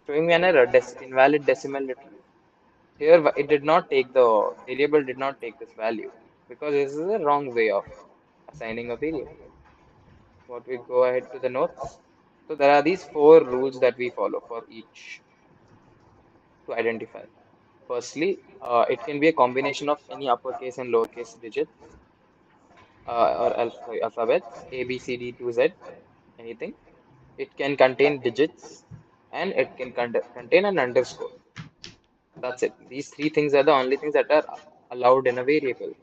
showing me an error, invalid decimal retrieved. Here, it did not take the variable did not take this value because this is a wrong way of assigning a variable. What we go ahead to the notes. So there are these four rules that we follow for each to identify. Firstly, it can be a combination of any uppercase and lowercase digits or alphabets, A, B, C, D to Z, anything. It can contain digits and it can contain an underscore. That's it. These three things are the only things that are allowed in a variable.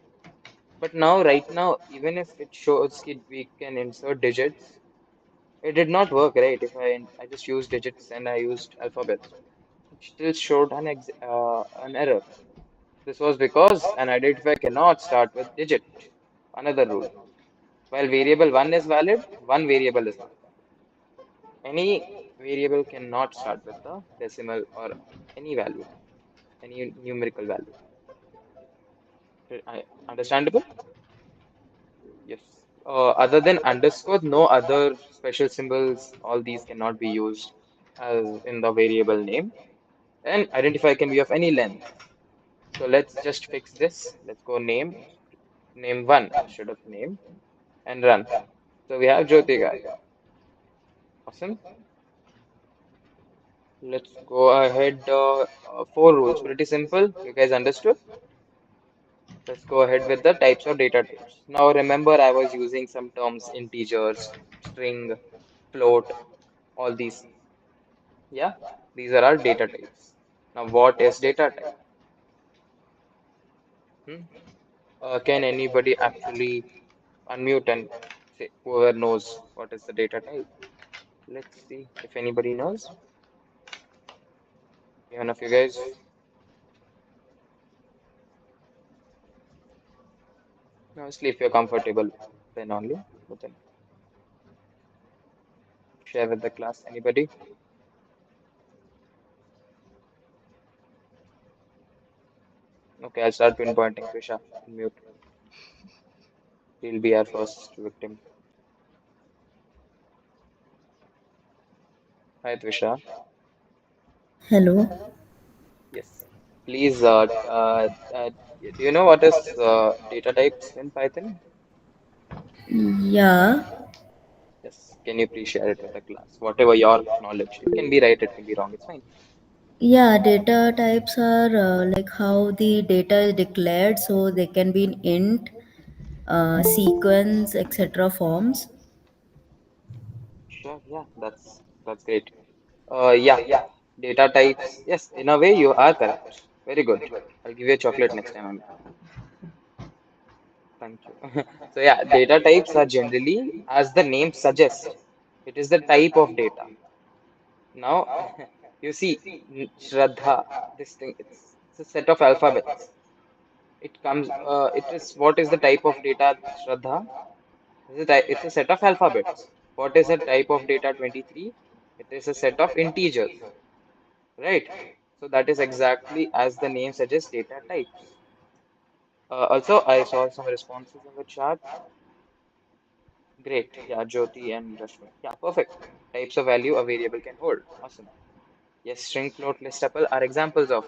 But now, right now, even if it shows we can insert digits, it did not work, right? If I just used digits and I used alphabets, it still showed an error. This was because an identifier cannot start with digit. Another rule. While variable 1 is valid, one variable is not valid. Any variable cannot start with a decimal or any value, any numerical value. Understandable? Yes. Other than underscore, no other special symbols, all these cannot be used as in the variable name. And identifier can be of any length. So let's just fix this. Let's go name one instead of name and run. So we have Jyoti guy. Awesome. Let's go ahead. Four rules, pretty simple. You guys understood? Let's go ahead with the types of data types. Now remember I was using some terms integers, string, float, all these. Yeah, these are our data types. Now what is data type? Hmm? Can anybody actually unmute and say whoever knows what is the data type? Let's see if anybody knows. Even of you guys. Obviously, if you're comfortable, then only. But then share with the class. Anybody? Okay, I'll start pinpointing. Trisha, unmute. She'll be our first victim. Hi, Trisha. Hello. Yes. Please, do you know what is data types in Python? Yeah. Yes. Can you please share it with the class? Whatever your knowledge. It can be right, it can be wrong. It's fine. Yeah, data types are like how the data is declared, so they can be in int, sequence, etc. forms. Sure. Yeah, that's great. Yeah. Data types. Yes, in a way you are correct. Very good. I'll give you a chocolate next time I meet you. Thank you. So yeah, data types are generally, as the name suggests, it is the type of data. Now, you see, Shraddha, this thing, it's a set of alphabets. It is, what is the type of data, Shraddha? It's a set of alphabets. What is the type of data, 23? It is a set of integers, right? So that is exactly as the name suggests, data types. Also, I saw some responses in the chat. Great. Yeah, Jyoti and Rashmi. Yeah, perfect. Types of value a variable can hold. Awesome. Yes, string, float, list, tuple are examples of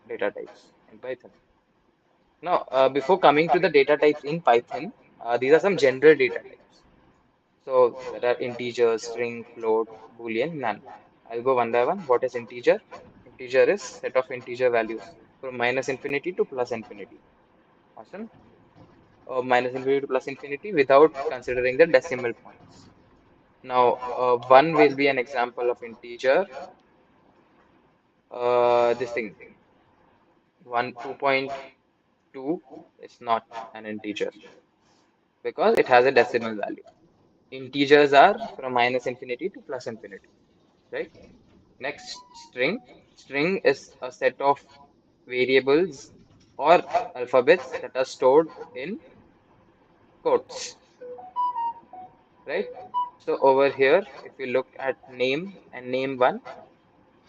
data types in Python. Now, before coming to the data types in Python, these are some general data types. So there are integer, string, float, boolean, none. I'll go one by one. What is integer? Integer is set of integer values from minus infinity to plus infinity. Awesome. Minus infinity to plus infinity without considering the decimal points. Now, 1 will be an example of integer. This thing, 2.2 is not an integer because it has a decimal value. Integers are from minus infinity to plus infinity, right? Next, string. String is a set of variables or alphabets that are stored in quotes, right? So over here, if you look at name and name one,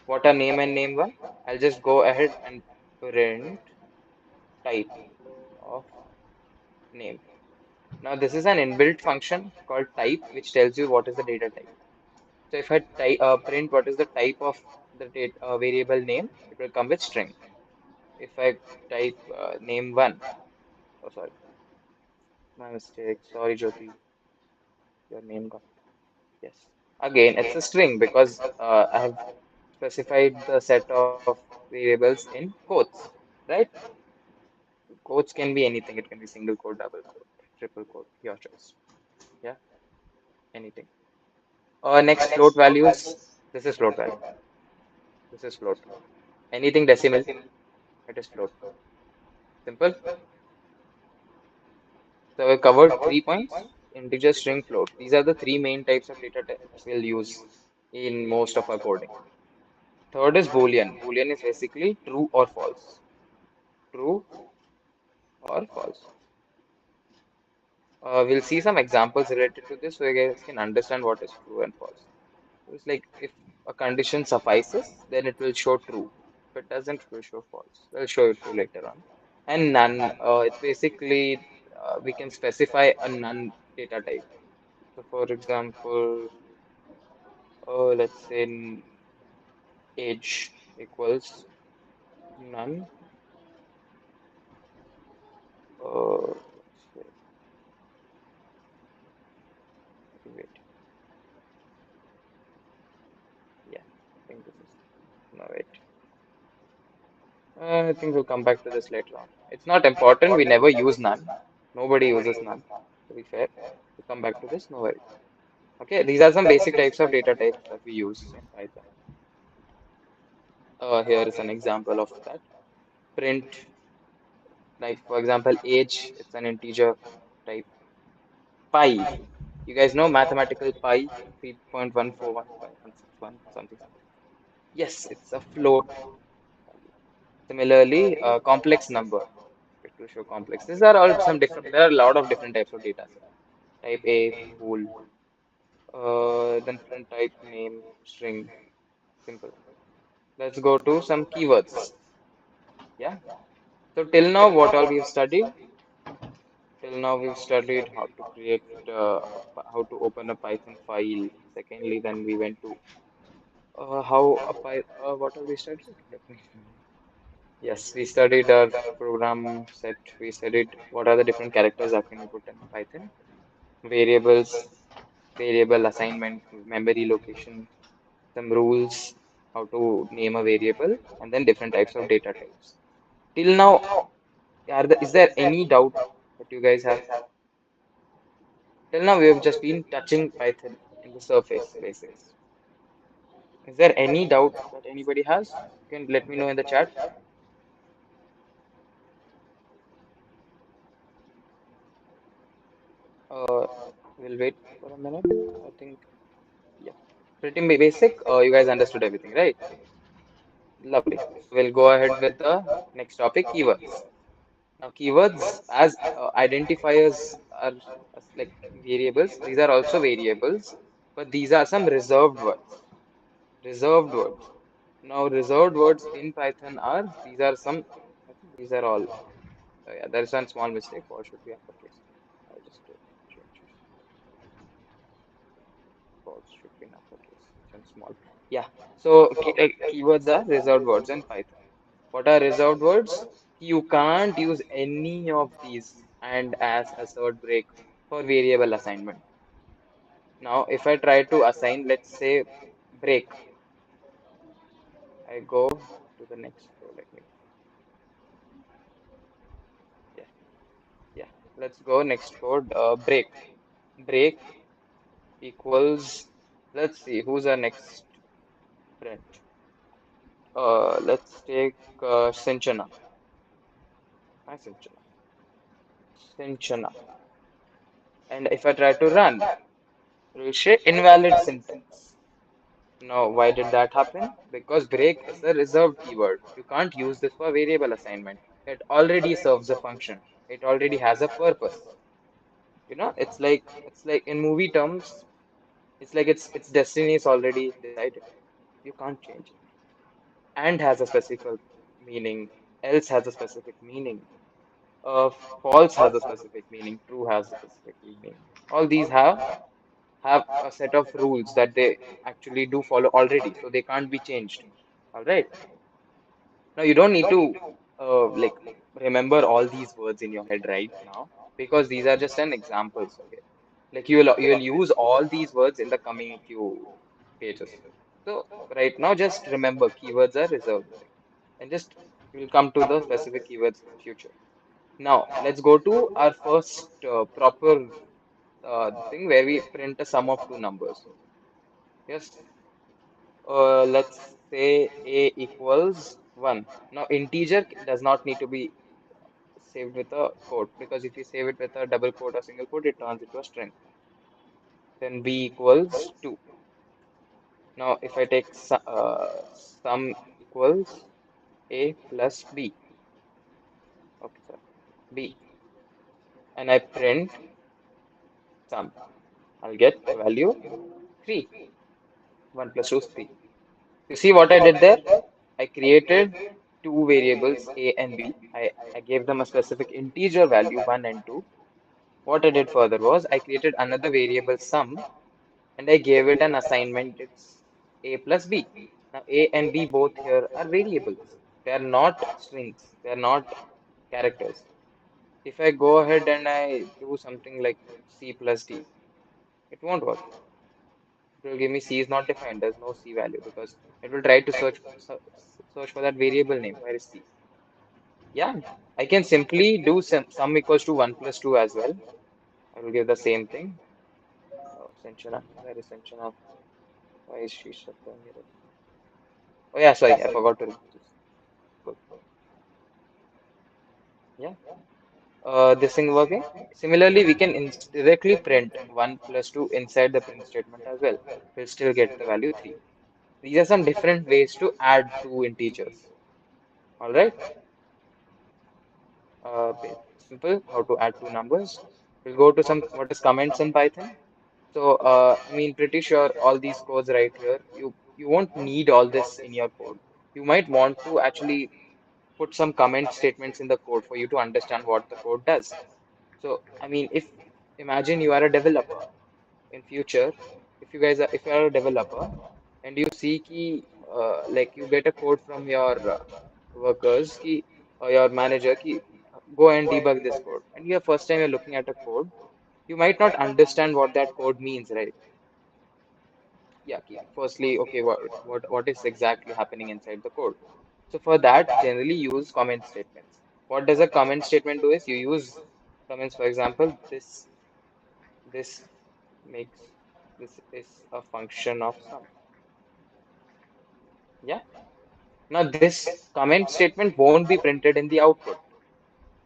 what are name and name one? I'll just go ahead and print type of name. Now this is an inbuilt function called type, which tells you what is the data type. So if I print what is the type of the date variable name, it will come with string. If I type name one, oh sorry, my mistake. Sorry, Jyoti, your name got yes. Again, it's a string because I have specified the set of variables in quotes, right? Quotes can be anything. It can be single quote, double quote, triple quote, your choice. Yeah, anything. Next float values. This is float value. This is float. Anything decimal, it is float. Simple. So we covered 3 points. Integer, string, float. These are the three main types of data types we'll use in most of our coding. Third is Boolean. Boolean is basically true or false. True or false. We'll see some examples related to this so you guys can understand what is true and false. It's like if a condition suffices, then it will show true. If it doesn't, it will show false. We'll show it to later on. And none, it's basically we can specify a none data type. So for example, let's say age equals none. Let's say, wait, yeah, I think this is, no, wait. I think we'll come back to this later on. It's not important. We never use none. Nobody uses none, to be fair. We'll come back to this, no worries. Okay, these are some basic types of data types that we use in Python. Here is an example of that. Print, like for example, age, it's an integer type. Pi, you guys know mathematical pi, 3.1415161, something, something. Yes, it's a float value. Similarly, complex number, it will show complex. These are all some different, there are a lot of different types of data set. Type A, bool, then print type, name, string, simple. Let's go to some keywords. Yeah. So till now, what all we've studied? Till now, we've studied how to create, how to open a Python file. Secondly, then we went to how a Py what all we studied? Let me. Yes, we studied our program set. We studied what are the different characters that can be put in Python, variables, variable assignment, memory location, some rules, how to name a variable, and then different types of data types. Till now, is there any doubt that you guys have? Till now, we have just been touching Python in the surface basics. Is there any doubt that anybody has? You can let me know in the chat. Uh, we'll wait for a minute. I think, yeah, pretty basic. You guys understood everything, right? Lovely. So we'll go ahead with the next topic, keywords. Now, keywords as identifiers are like variables. These are also variables, but these are some reserved words. Reserved words. Now, reserved words in Python are these are some. I think these are all. Yeah, there is one small mistake. Or should be uppercase. I'll just change it. False should be in uppercase. It's in small. Yeah. So keywords are reserved words in Python. What are reserved words? You can't use any of these and as assert break for variable assignment. Now, if I try to assign, let's say break, I go to the next row. Let me, yeah, yeah. Let's go next code. Break. Break equals, let's see, who's our next friend? Let's take Sinchana. Hi, Sinchana. Sinchana. And if I try to run, it will say invalid syntax. Now, why did that happen? Because break is a reserved keyword. You can't use this for variable assignment. It already serves a function. It already has a purpose. You know, it's like in movie terms, it's like its destiny is already decided. You can't change it. And has a specific meaning. Else has a specific meaning. Uh, false has a specific meaning. True has a specific meaning. All these have a set of rules that they actually do follow already, so they can't be changed. All right. Now you don't need to like remember all these words in your head right now because these are just an examples. Okay. Like you will use all these words in the coming few pages. So right now just remember keywords are reserved and just we'll come to the specific keywords in future. Now let's go to our first proper thing where we print a sum of two numbers. Yes. Let's say a equals 1. Now integer does not need to be saved with a quote because if you save it with a double quote or single quote, it turns into a string. Then b equals 2. Now if I take sum equals a plus b, okay, sorry, b, and I print sum, I'll get value 3. 1 plus 2 is 3. You see what I did there? I created two variables a and b. I gave them a specific integer value 1 and 2. What I did further was I created another variable sum and I gave it an assignment. It's a plus b. Now a and b both here are variables. They are not strings. They are not characters. If I go ahead and I do something like c plus d, it won't work. It will give me c is not defined. There's no c value because it will try to search for that variable name. Where is c? Yeah, I can simply do sum equals to 1 plus 2 as well. I will give the same thing. Oh, Sanchana, where is Sanchana? Why is she showing here? Oh yeah, sorry, I forgot to remove this. Good. Yeah. This thing working. Similarly, we can directly print 1 plus 2 inside the print statement as well. We'll still get the value 3. These are some different ways to add two integers. All right. Simple how to add two numbers. We'll go to some what is comments in Python. So I mean pretty sure all these codes right here, you won't need all this in your code. You might want to actually put some comment statements in the code for you to understand what the code does. So I mean imagine you are a developer in future, if you are a developer and you see ki like you get a code from your workers ki or your manager ki go and debug this code and your first time you're looking at a code, you might not understand what that code means, right? Yeah, firstly, okay, what is exactly happening inside the code? So for that, generally use comment statements. What does a comment statement do is you use comments, for example, this makes this is a function of some. Yeah. Now this comment statement won't be printed in the output.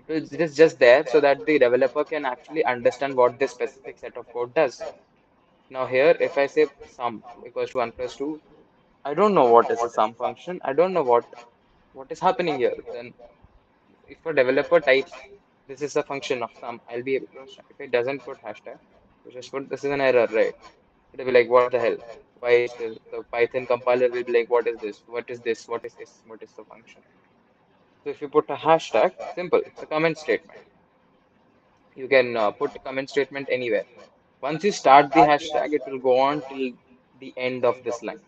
It is just there so that the developer can actually understand what this specific set of code does. Now here, if I say sum equals to 1 plus 2, I don't know what is a sum function. I don't know what is happening here. Then if a developer types this is a function of sum, I'll be able to understand. If it doesn't put hashtag, you just put this is an error, right? It'll be like, what the hell? Why is this? The Python compiler will be like, what is this? What is this? What is this? What is the function? So if you put a hashtag, simple, it's a comment statement. You can put a comment statement anywhere. Once you start the hashtag, it will go on till the end of this line.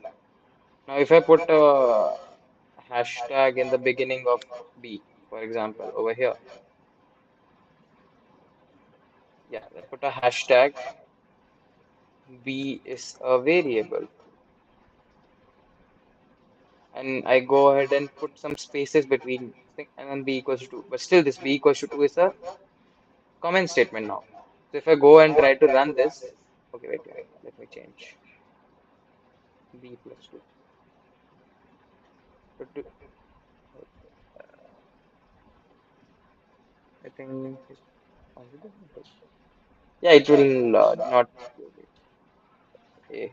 Now, if I put a hashtag in the beginning of B, for example, over here, yeah, I put a hashtag B is a variable, and I go ahead and put some spaces between thing and then B equals to 2. But still, this B equals to 2 is a comment statement now. So if I go and try to run this, okay, wait, let me change B plus 2. But I think it's already done. Yeah, it will not. Wait, A.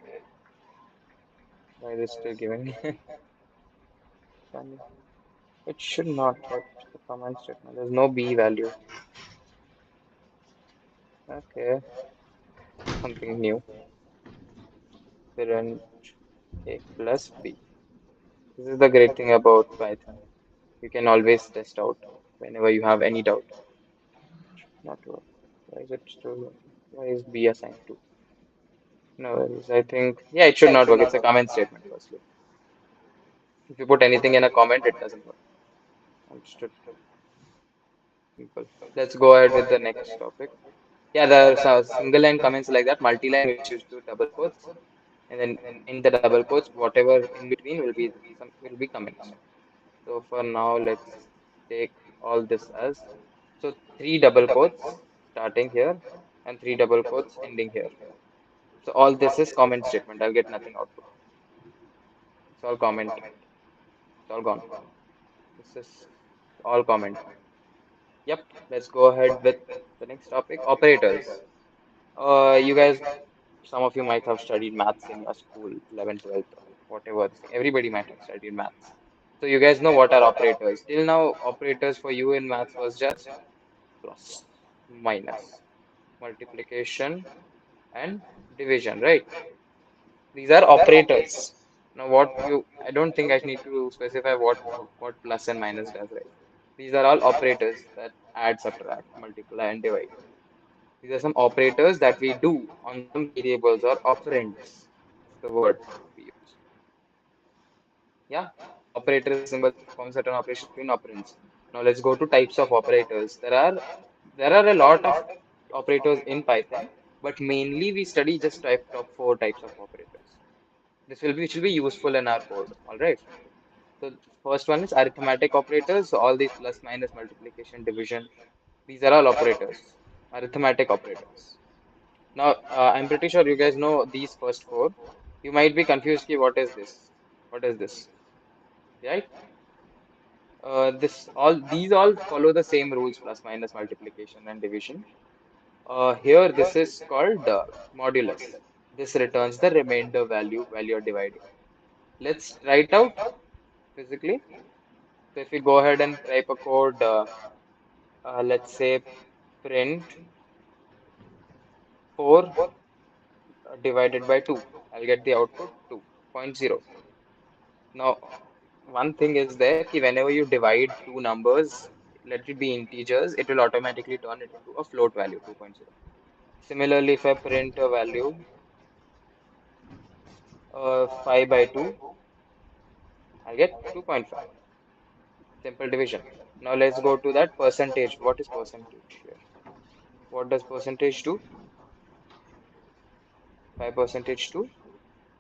Why is it still giving me? Funny. It should not, but the command statement. There's no B value. Okay, something new. Print A plus B. This is the great thing about Python. You can always test out whenever you have any doubt. Not work. Why is it still working? Why is B assigned to? No worries. I think, yeah, it should not work. It's a comment statement, firstly. If you put anything in a comment, it doesn't work. Understood. Simple. Let's go ahead with the next topic. Yeah, there are some single line comments like that. Multi-line, we choose to double quotes, and then in the double quotes, whatever in between will be comments. So for now, let's take all this as so three double quotes starting here and three double quotes ending here. So all this is comment statement. I'll get nothing output. It's all comment. It's all gone. This is all comment. Yep. Let's go ahead with the next topic. Operators. You guys, some of you might have studied maths in your school, 11th, 12th, or whatever. Everybody might have studied maths. So you guys know what are operators. Till now, operators for you in maths was just plus, minus, multiplication, and division, right? These are operators. Now, I don't think I need to specify what plus and minus does, right? These are all operators that add, subtract, multiply, and divide. These are some operators that we do on some variables or operands. That's the word we use. Yeah, operator is a symbol that performs certain operations between operands. Now let's go to types of operators. There are a lot of operators in Python, but mainly we study just top four types of operators. Which will be useful in our code. All right. So first one is arithmetic operators. So all these plus, minus, multiplication, division, these are all operators, arithmetic operators. Now, I'm pretty sure you guys know these first four. You might be confused, ki, what is this? What is this? Right? These all follow the same rules, plus, minus, multiplication, and division. Here, this is called modulus. This returns the remainder value while you're dividing. Let's write out physically. So if we go ahead and type a code, let's say print 4 divided by 2, I'll get the output 2.0. Now, one thing is there, ki whenever you divide two numbers, let it be integers, it will automatically turn it into a float value 2.0. Similarly, if I print a value 5 by 2, I'll get 2.5. Simple division. Now let's go to that percentage. What is percentage here? What does percentage do? 5 percentage 2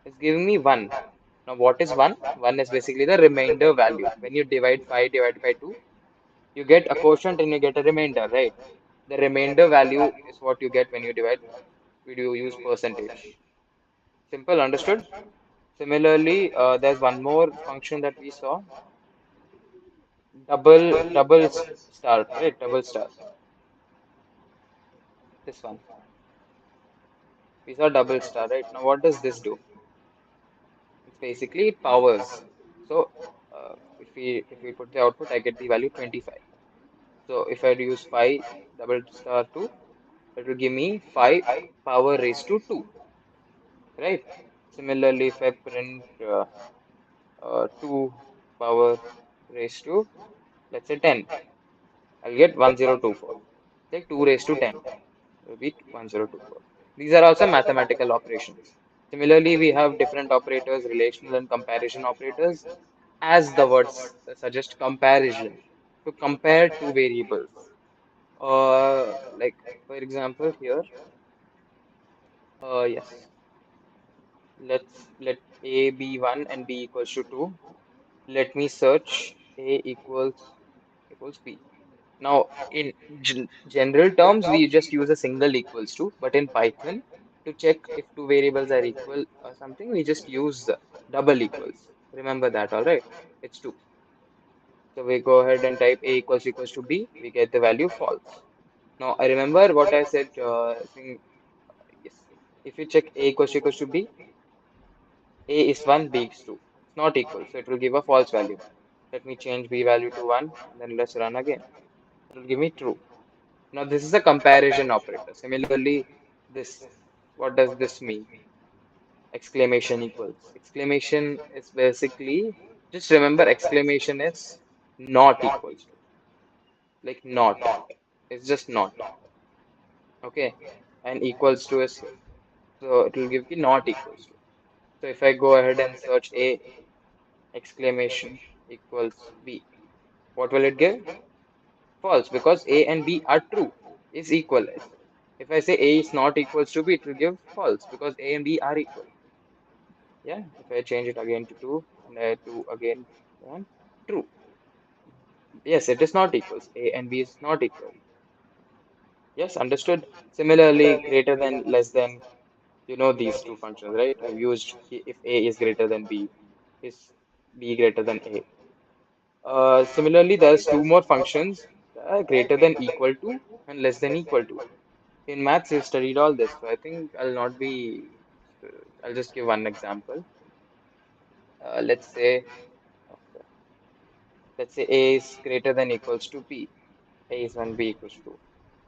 is giving me 1. Now what is 1? 1 is basically the remainder value. When you divide 5 divided by 2, you get a quotient and you get a remainder, right? The remainder value is what you get when you use percentage. Simple, understood? Similarly, there's one more function that we saw, star, right? Double star. This one. We saw double star, right? Now what does this do? It's basically it powers. So if we put the output, I get the value 25. So if I use 5 double star 2, it will give me 5 power raised to 2, right? Similarly, if I print 2 power raised to, let's say 10, I'll get 1024. Take 2 raised to 10 will be 1024. These are also mathematical operations. Similarly, we have different operators, relational and comparison operators, as the words suggest, comparison, to compare two variables. Like for example, here, yes, let A be 1 and B equals to 2. Let me search A equals B. Now, in general terms, we just use a single equals to, but in Python, to check if two variables are equal or something, we just use the double equals. Remember that, all right? It's 2. So we go ahead and type A equals to B, we get the value false. Now, I remember what I said, yes. If you check A equals to B, A is 1, B is 2. It's not equal, so it will give a false value. Let me change B value to 1, and then let's run again. It will give me true. Now, this is a comparison operator. Similarly, this, what does this mean? Exclamation equals. Exclamation is basically, just remember, exclamation is not equals to. Like not. It's just not. Okay. And equals to is here. So it will give you not equals to. So if I go ahead and search A exclamation equals B. What will it give? False, because A and B are true, is equal. If I say A is not equals to B, it will give false because A and B are equal. Yeah, if I change it again to 2 and I 2 again 1, true. Yes, it is not equals. A and B is not equal. Yes, understood. Similarly, greater than, less than, you know these two functions, right? We've used if A is greater than B, is B greater than A. Similarly, there's two more functions, greater than equal to and less than equal to. In maths, you've studied all this, so I think I'll not be, uh, I'll just give one example. Let's say, okay, let's say A is greater than equals to B. A is 1, B equals to 2.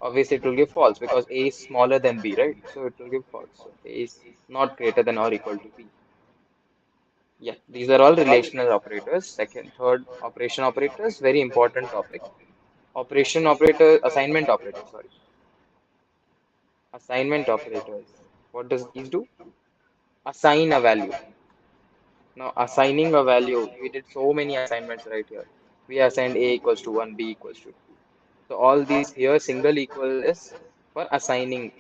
Obviously, it will give false because A is smaller than B, right? So it will give false. So A is not greater than or equal to B. Yeah, these are all relational operators. Second, third, operation operators, very important topic. Operation operator, assignment operator, sorry. Assignment operators. What does these do? Assign a value. Now, assigning a value, we did so many assignments right here. We assigned A equals to 1, B equals to 2. So all these here, single equal is for assigning,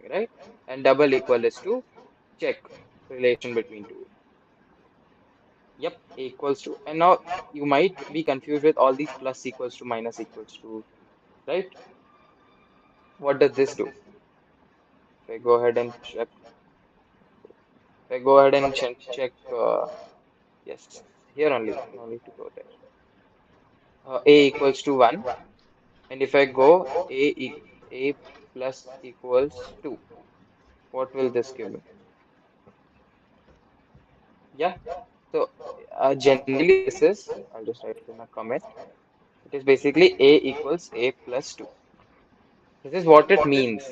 right? And double equal is to check relation between two. Yep, A equals to. And now you might be confused with all these plus equals to, minus equals to, right? What does this do? If I go ahead and check, if I go ahead and check, yes, here only, no need to go there. A equals to 1. And if I go A plus equals 2, what will this give me? Yeah. So generally this is, I'll just write it in a comment. It is basically A equals A plus 2. This is what it means.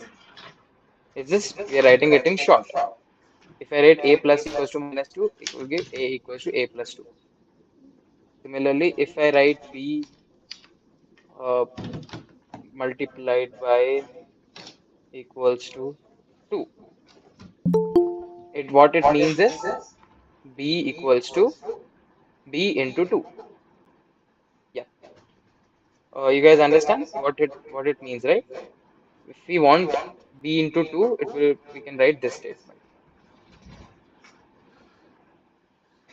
Is this, we are writing it in short. If I write A plus equals to minus 2, it will give A equals to A plus 2. Similarly, if I write B uh, multiplied by equals to 2, what it means is B equals to B into 2. Yeah. You guys understand what it means, right? If we want B into 2, it will, we can write this statement.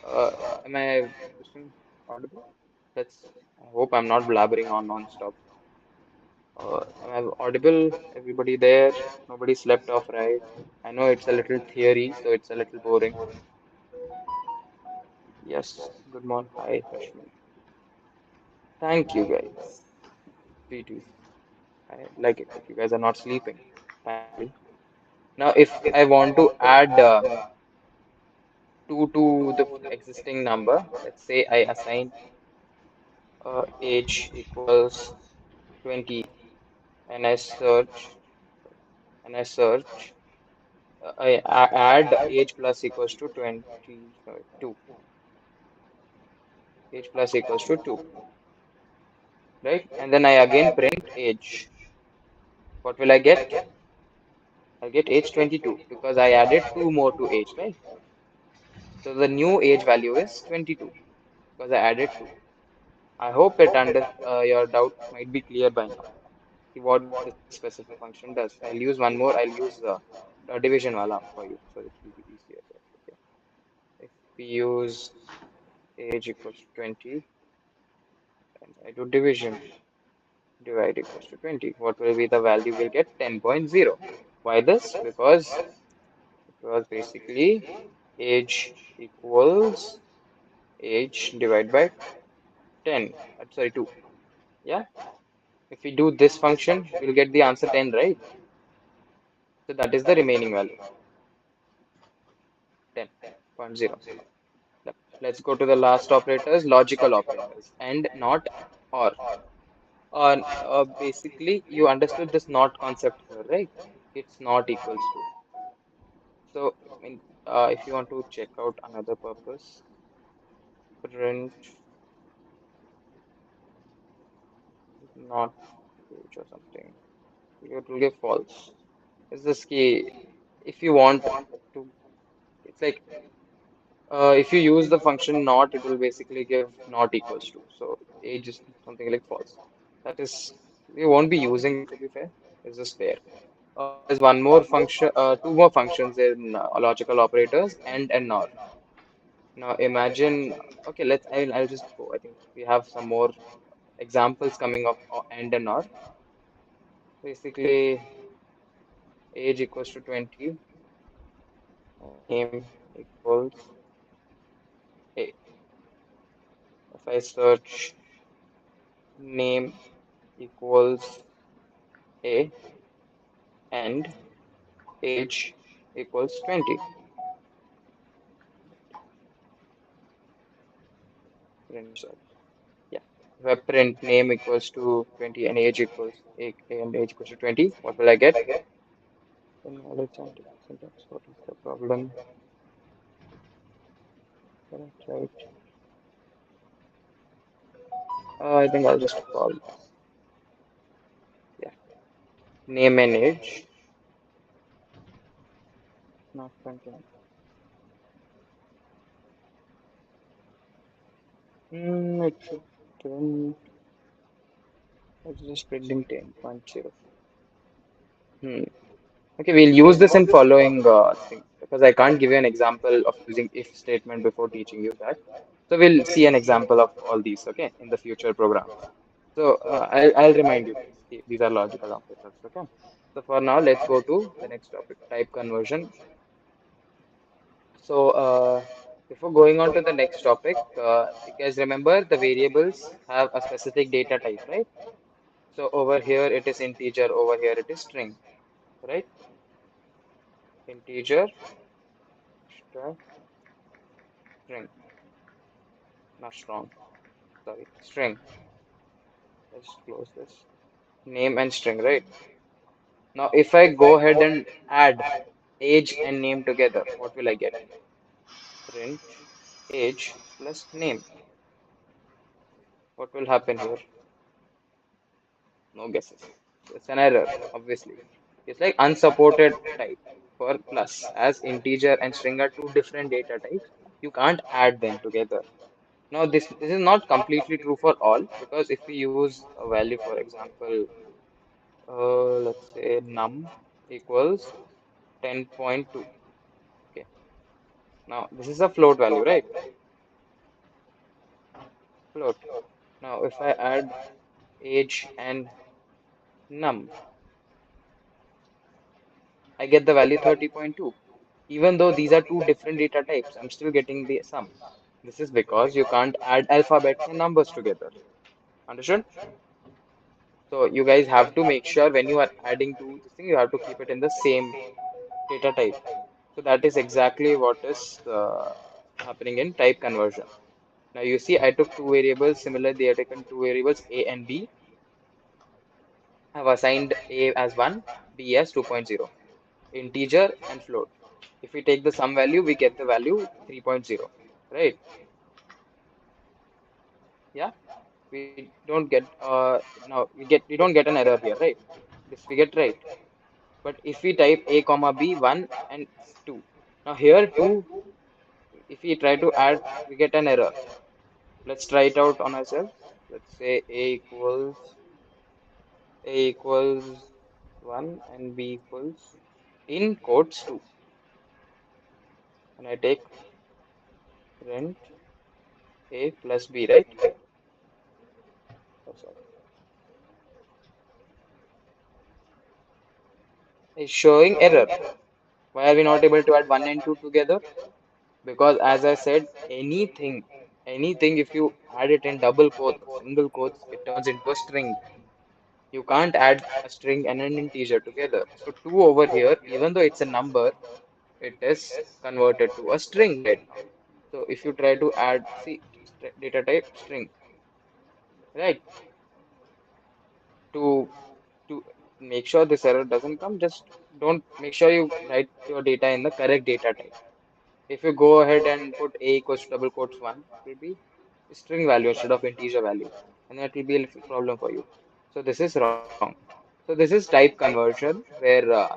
Uh, am I listening audible? That's, I hope I'm not blabbering on non-stop. Am I audible? Everybody there? Nobody slept off, right? I know it's a little theory, so it's a little boring. Yes. Good morning. Hi, Rashmi. Thank you, guys. GTs. I like it that you guys are not sleeping, apparently. Now, if I want to add 2 to the existing number, let's say I assign age equals 20 and I search, I add age plus equals to 20, sorry, 2, age plus equals to 2, right? And then I again print age. What will I get? I'll get age 22 because I added 2 more to age, right? So the new age value is 22 because I added 2. I hope your doubt might be clear by now. See what this specific function does. I'll use one more. I'll use division wala for you so it will be easier. Right? Okay. If we use age equals to 20 and I do division, divide equals to 20, what will be the value? We'll get 10.0. Why this? Because basically age equals age divided by 10. Sorry, 2. Yeah. If we do this function, we'll get the answer 10, right? So that is the remaining value, 10.0. Let's go to the last operators, logical operators, and not or. Basically, you understood this not concept here, right? It's not equals to. So, I mean, if you want to check out another purpose, print not age or something, it will give false. Is this key? If you want to, it's like If you use the function not, it will basically give not equals to. So age is something like false. That is, we won't be using it to be fair. It's just there. There's one more function, two more functions in logical operators, and NOR. Now imagine, okay, I'll just go. I think we have some more examples coming of and NOR. Basically, age equals to 20, name equals A. If I search name equals A and age equals 20. Print, sorry. Yeah. If I print name equals to 20 and age equals A and age equals to 20, what will I get? Invalid syntax. What is the problem? Correct, right? I think I'll just call this. Yeah. Name and age, not printing. It should print. It's just printing 10.0. Hmm. Okay, we'll use this in following thing because I can't give you an example of using if statement before teaching you that. So we'll see an example of all these, okay, in the future programs. So I'll remind you guys, these are logical operators, okay? So for now, let's go to the next topic, type conversion. So before going on to the next topic, you guys remember the variables have a specific data type, right? So over here it is integer, over here it is string, right? Integer, string, not strong, sorry, string. Let's close this. Name and string, right? Now, if I go ahead and add age and name together, what will I get? Print age plus name. What will happen here? No guesses. It's an error, obviously. It's like unsupported type for plus, as integer and string are two different data types. You can't add them together. Now, this is not completely true for all because if we use a value, for example, let's say num equals 10.2. Okay. Now, this is a float value, right? Float. Now, if I add age and num, I get the value 30.2. Even though these are two different data types, I'm still getting the sum. This is because you can't add alphabets and numbers together. Understood? So you guys have to make sure when you are adding to this thing, you have to keep it in the same data type. So that is exactly what is happening in type conversion. Now you see, I took two variables. Similarly, they have taken two variables, A and B. I've assigned A as 1, B as 2.0, integer and float. If we take the sum value, we get the value 3.0, right? Yeah, we don't get now we don't get an error here, right? This we get right. But if we type A comma B 1 and 2, now here 2, if we try to add, we get an error. Let's try it out on ourselves. Let's say A equals 1 and B equals in quotes 2. And I take print A plus B, right? Oh, sorry. It's showing error. Why are we not able to add 1 and 2 together? Because as I said, anything, if you add it in double quotes or single quotes, it turns into a string. You can't add a string and an integer together. So 2 over here, even though it's a number, it is converted to a string right now. So if you try to add, see, data type string, right? To to make sure this error doesn't come, just don't make sure you write your data in the correct data type. If you go ahead and put A equals to double quotes 1, it will be a string value instead of integer value. And that will be a little problem for you. So this is wrong. So this is type conversion where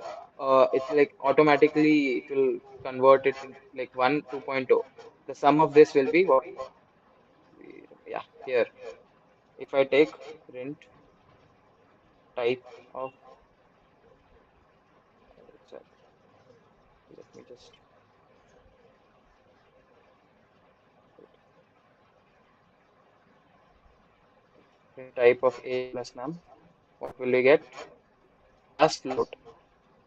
it's like automatically it will convert it in like 1 2.0. The sum of this will be what? Yeah, here. If I take print type of, sorry, let me just wait. Print type of a plus num, what will we get? As float.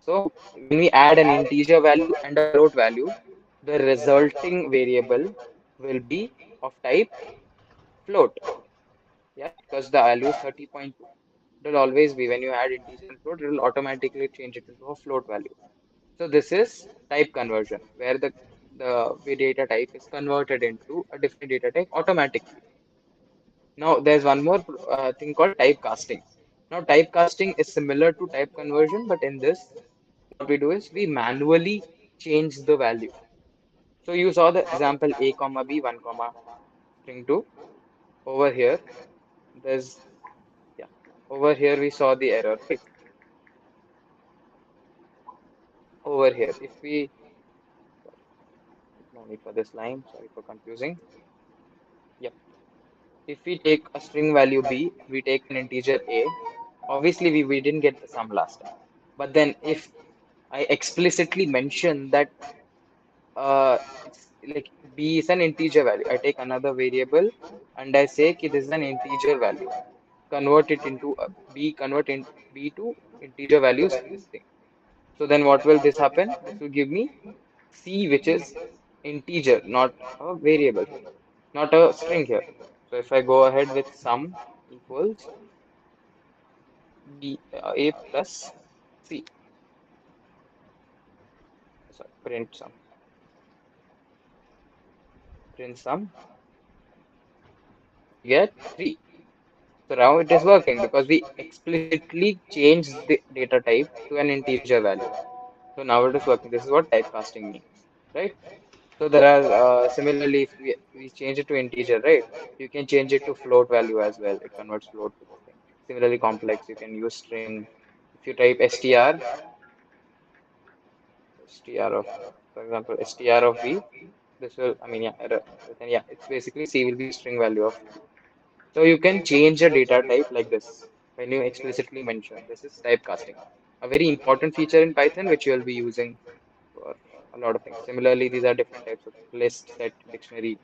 So when we add an integer value and a float value, the resulting variable will be of type float. Yeah, because the value is 30.2. It will always be when you add integer and float, it will automatically change it into a float value. So this is type conversion, where the data type is converted into a different data type automatically. Now there's one more thing called typecasting. Now typecasting is similar to type conversion, but in this, what we do is we manually change the value. So you saw the example a comma b 1 comma string 2. Over here, there's, yeah, over here we saw the error, right? Over here, if we, sorry, no need for this line, sorry for confusing. Yep. If we take a string value b and we take an integer a, obviously we didn't get the sum last time. But then if I explicitly mention that it's like b is an integer value, I take another variable and I say ki this is an integer value. Convert it into a b, convert in b to integer values this thing. So then what will this happen? This will give me c, which is integer, not a variable here, not a string here. So if I go ahead with sum equals b a plus c, sorry, print sum, we get 3. So now it is working because we explicitly changed the data type to an integer value. So now it is working. This is what typecasting means, right? So there are similarly, if we change it to integer, right? You can change it to float value as well. It converts float to this thing. Similarly complex, you can use string. If you type str of, for example, str of b, this will, I mean, yeah, error. But then yeah, it's basically c will be a string value of b. So you can change a data type like this when you explicitly mention. This is typecasting, a very important feature in Python, which you will be using for a lot of things. Similarly, these are different types of list, set, dictionary,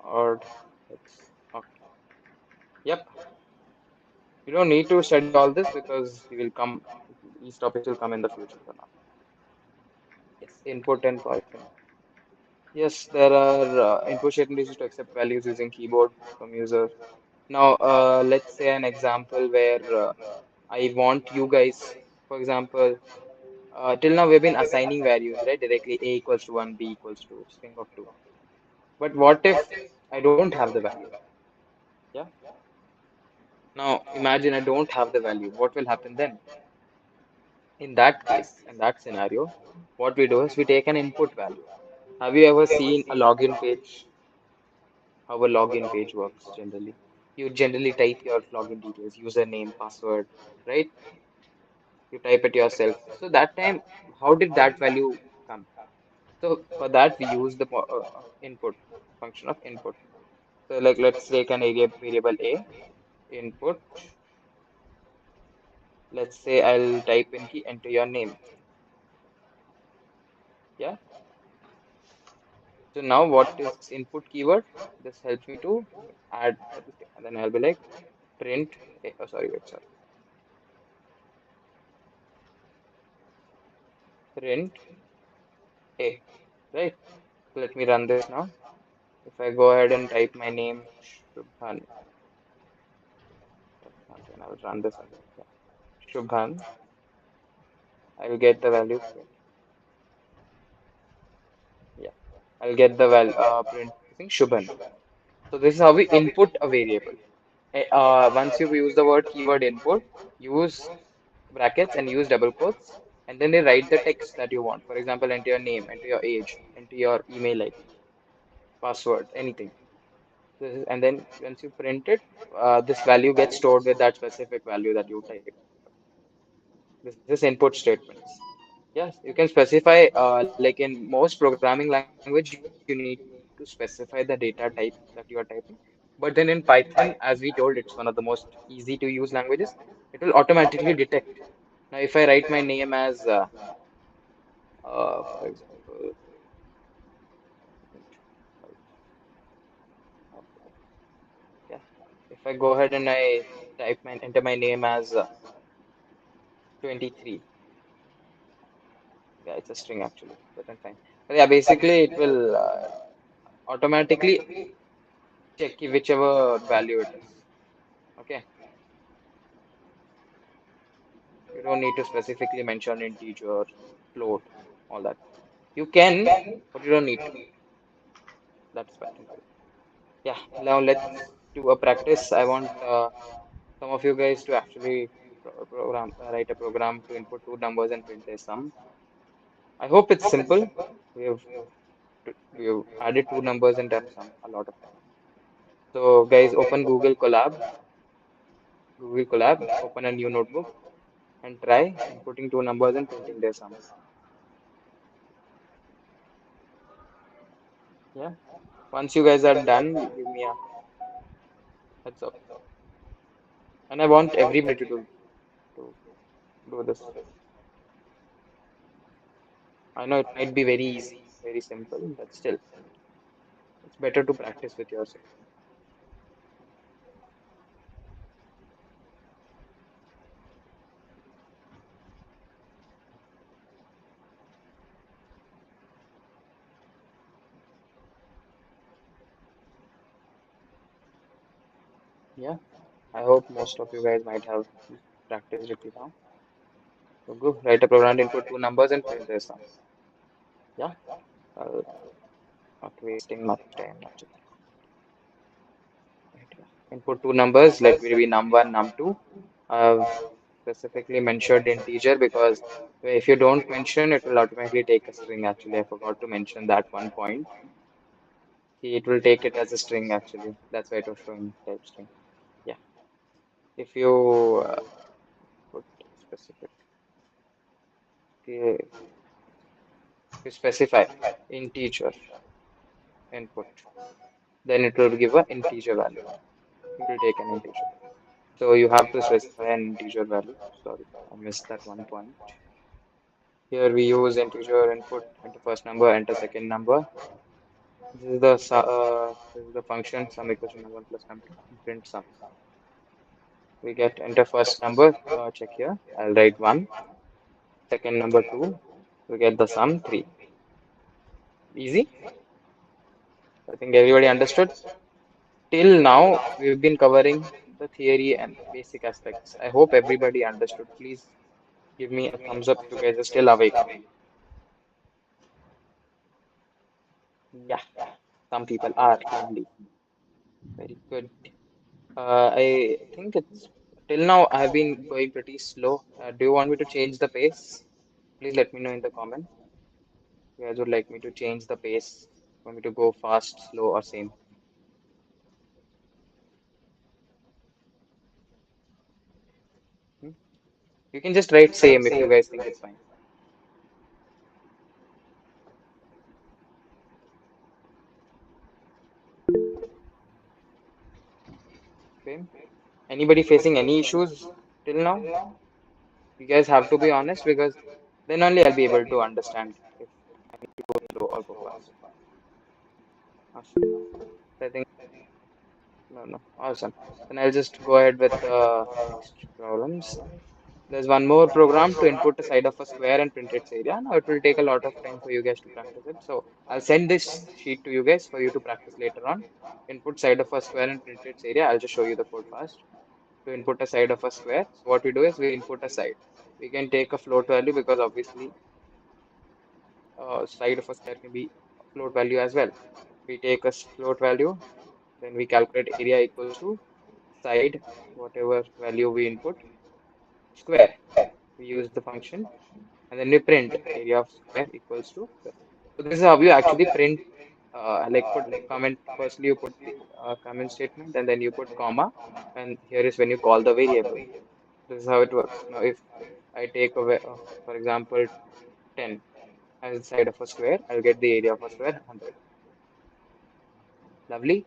odd, hex, oct. Yep. You don't need to study all this because you will come, these topics will come in the future for now. Yes, input and Python. Yes, there are input statement used to accept values using keyboard from user. Now, let's say an example where I want you guys, for example, till now we've been assigning values, right? Directly a equals to 1, b equals to string of 2. But what if I don't have the value? Yeah. Now, imagine I don't have the value. What will happen then? In that case, in that scenario, what we do is we take an input value. Have you ever seen a login page? How a login page works generally? You generally type your login details, username, password, right? You type it yourself. So that time, how did that value come? So for that, we use the input function of input. So like let's take an area variable a input. Let's say I'll type in key enter your name. Yeah. So now what is this input keyword? This helps me to add this thing. And then I'll be like print a, oh sorry, wait, sorry. Print a, right? So let me run this now. If I go ahead and type my name, Shubhan, then I'll run this again. Yeah. Shubhan, I will get the value print. Yeah. I'll get the print using Shubhan. So this is how we input a variable. Once you use the word keyword input, use brackets and use double quotes, and then they write the text that you want. For example, enter your name, enter your age, enter your email ID, password, anything. And then once you print it, this value gets stored with that specific value that you type. This is input statements. Yes, you can specify, like in most programming language, you need to specify the data type that you are typing. But then in Python, as we told, it's one of the most easy to use languages. It will automatically detect. Now, if I write my name as, for example, right, okay, yeah. If I go ahead and I enter my name as 23, yeah, it's a string actually, but then fine. But yeah, basically it will automatically check whichever value it is. Okay, you don't need to specifically mention integer, float, all that. You can, but you don't need to. That's Python for you. Yeah, now let's do a practice. I want some of you guys to actually write a program to input two numbers and print their sum. I hope it's simple. We have added two numbers and done sum a lot of time. So guys, open Google Colab, open a new notebook and try inputting two numbers and printing their sum. Yeah. Once you guys are done, you give me a heads up. And I want everybody to do this. I know it might be very easy, very simple, but still, it's better to practice with yourself. Yeah. I hope most of you guys might have practiced it now. So go write a program to input two numbers and print their sum. Yeah. Not wasting much time. Right, yeah. Input two numbers. Let me be num1, num2. I've specifically mentioned integer because if you don't mention, it will automatically take a string. Actually, I forgot to mention that one point. See, it will take it as a string. Actually, that's why it was showing type string. Yeah. If you put specific, if you specify integer input, then it will give an integer value. It will take an integer. So you have to specify an integer value. Sorry, I missed that one point. Here we use integer input, enter first number, enter second number. This is the function sum equals to num1 plus num2 and print sum. We get enter first number, check here. I'll write 1. Second number 2. We get the sum 3. Easy. I think everybody understood. Till now, we've been covering the theory and basic aspects. I hope everybody understood. Please give me a thumbs up if you guys are still awake. Yeah, some people are only. Very good. I think it's till now I have been going pretty slow. Do you want me to change the pace? Please let me know in the comment. You guys would like me to change the pace? Want me to go fast, slow, or same? Hmm? You can just write same if you guys think it's fine. Same. Anybody facing any issues till now? You guys have to be honest because then only I'll be able to understand if go slow or go fast. Awesome. I think no. Awesome. Then I'll just go ahead with the next problems. There's one more program to input a side of a square and print its area. Now it will take a lot of time for you guys to practice it. So I'll send this sheet to you guys for you to practice later on. Input side of a square and print its area. I'll just show you the code first. To input a side of a square. So what we do is we input a side. We can take a float value because obviously side of a square can be a float value as well. We take a float value, then we calculate area equals to side, whatever value we input, square. We use the function and then we print area of square equals to square. So this is how you actually print, like put comment. Firstly, you put the comment statement and then you put comma, and here is when you call the variable. This is how it works. Now, if I take away, for example, 10 as the side of a square. I'll get the area of a square 100. Lovely.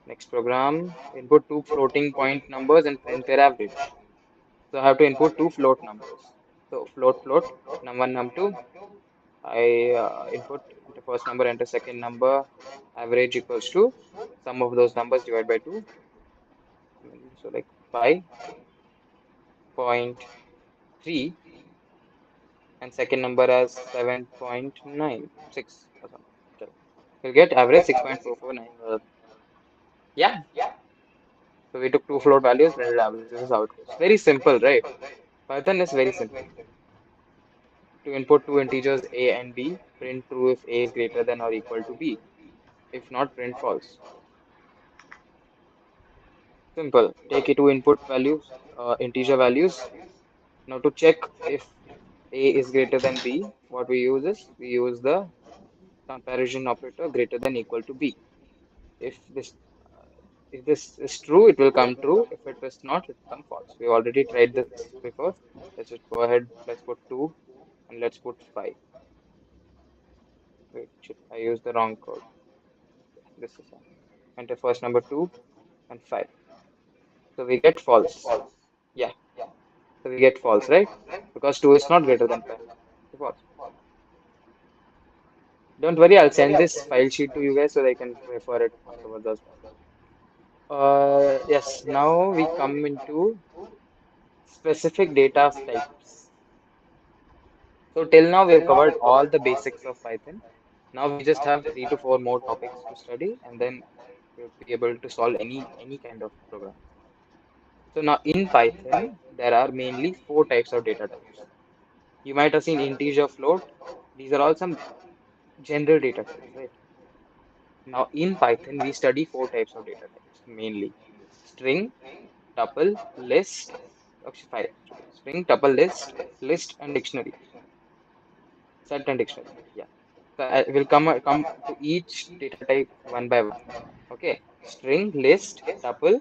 Next program, input two floating point numbers and print their average. So I have to input two float numbers. So float, num1, num2. I input enter first number, enter second number. Average equals to sum of those numbers divided by 2. So like 5.3 and second number as 7.96 or something. So we'll get average 6.449. Yeah. So we took two float values, printed average. This is how it goes. Very simple, right? Python is very simple. To input two integers a and b, print true if a is greater than or equal to b. If not, print false. Simple. Take two input values, integer values. Now to check if a is greater than b, what we use is we use the comparison operator greater than equal to b. If this if this is true, it will come true. If it is not, it will come false. We already tried this before. Let's just go ahead. Let's put 2 and let's put 5. Wait, shit, I used the wrong code. This is one. Enter first number 2 and 5. So we get false. Yeah. So we get false, right? Because 2 is not greater than 5. So false. Don't worry, I'll send this file sheet to you guys so they can refer it afterwards as well. Yes, now we come into specific data types. So till now we have covered all the basics of Python. Now we just have 3 to 4 more topics to study, and then we'll be able to solve any kind of program. So now in Python, there are mainly 4 types of data types. You might have seen integer, float. These are all some general data types, right? Now in Python, we study 4 types of data types mainly: string, tuple, list. Actually, 5 actually. String, tuple, list, and dictionary. Set and dictionary. Yeah. So I will come to each data type one by one. Okay. String, list, tuple,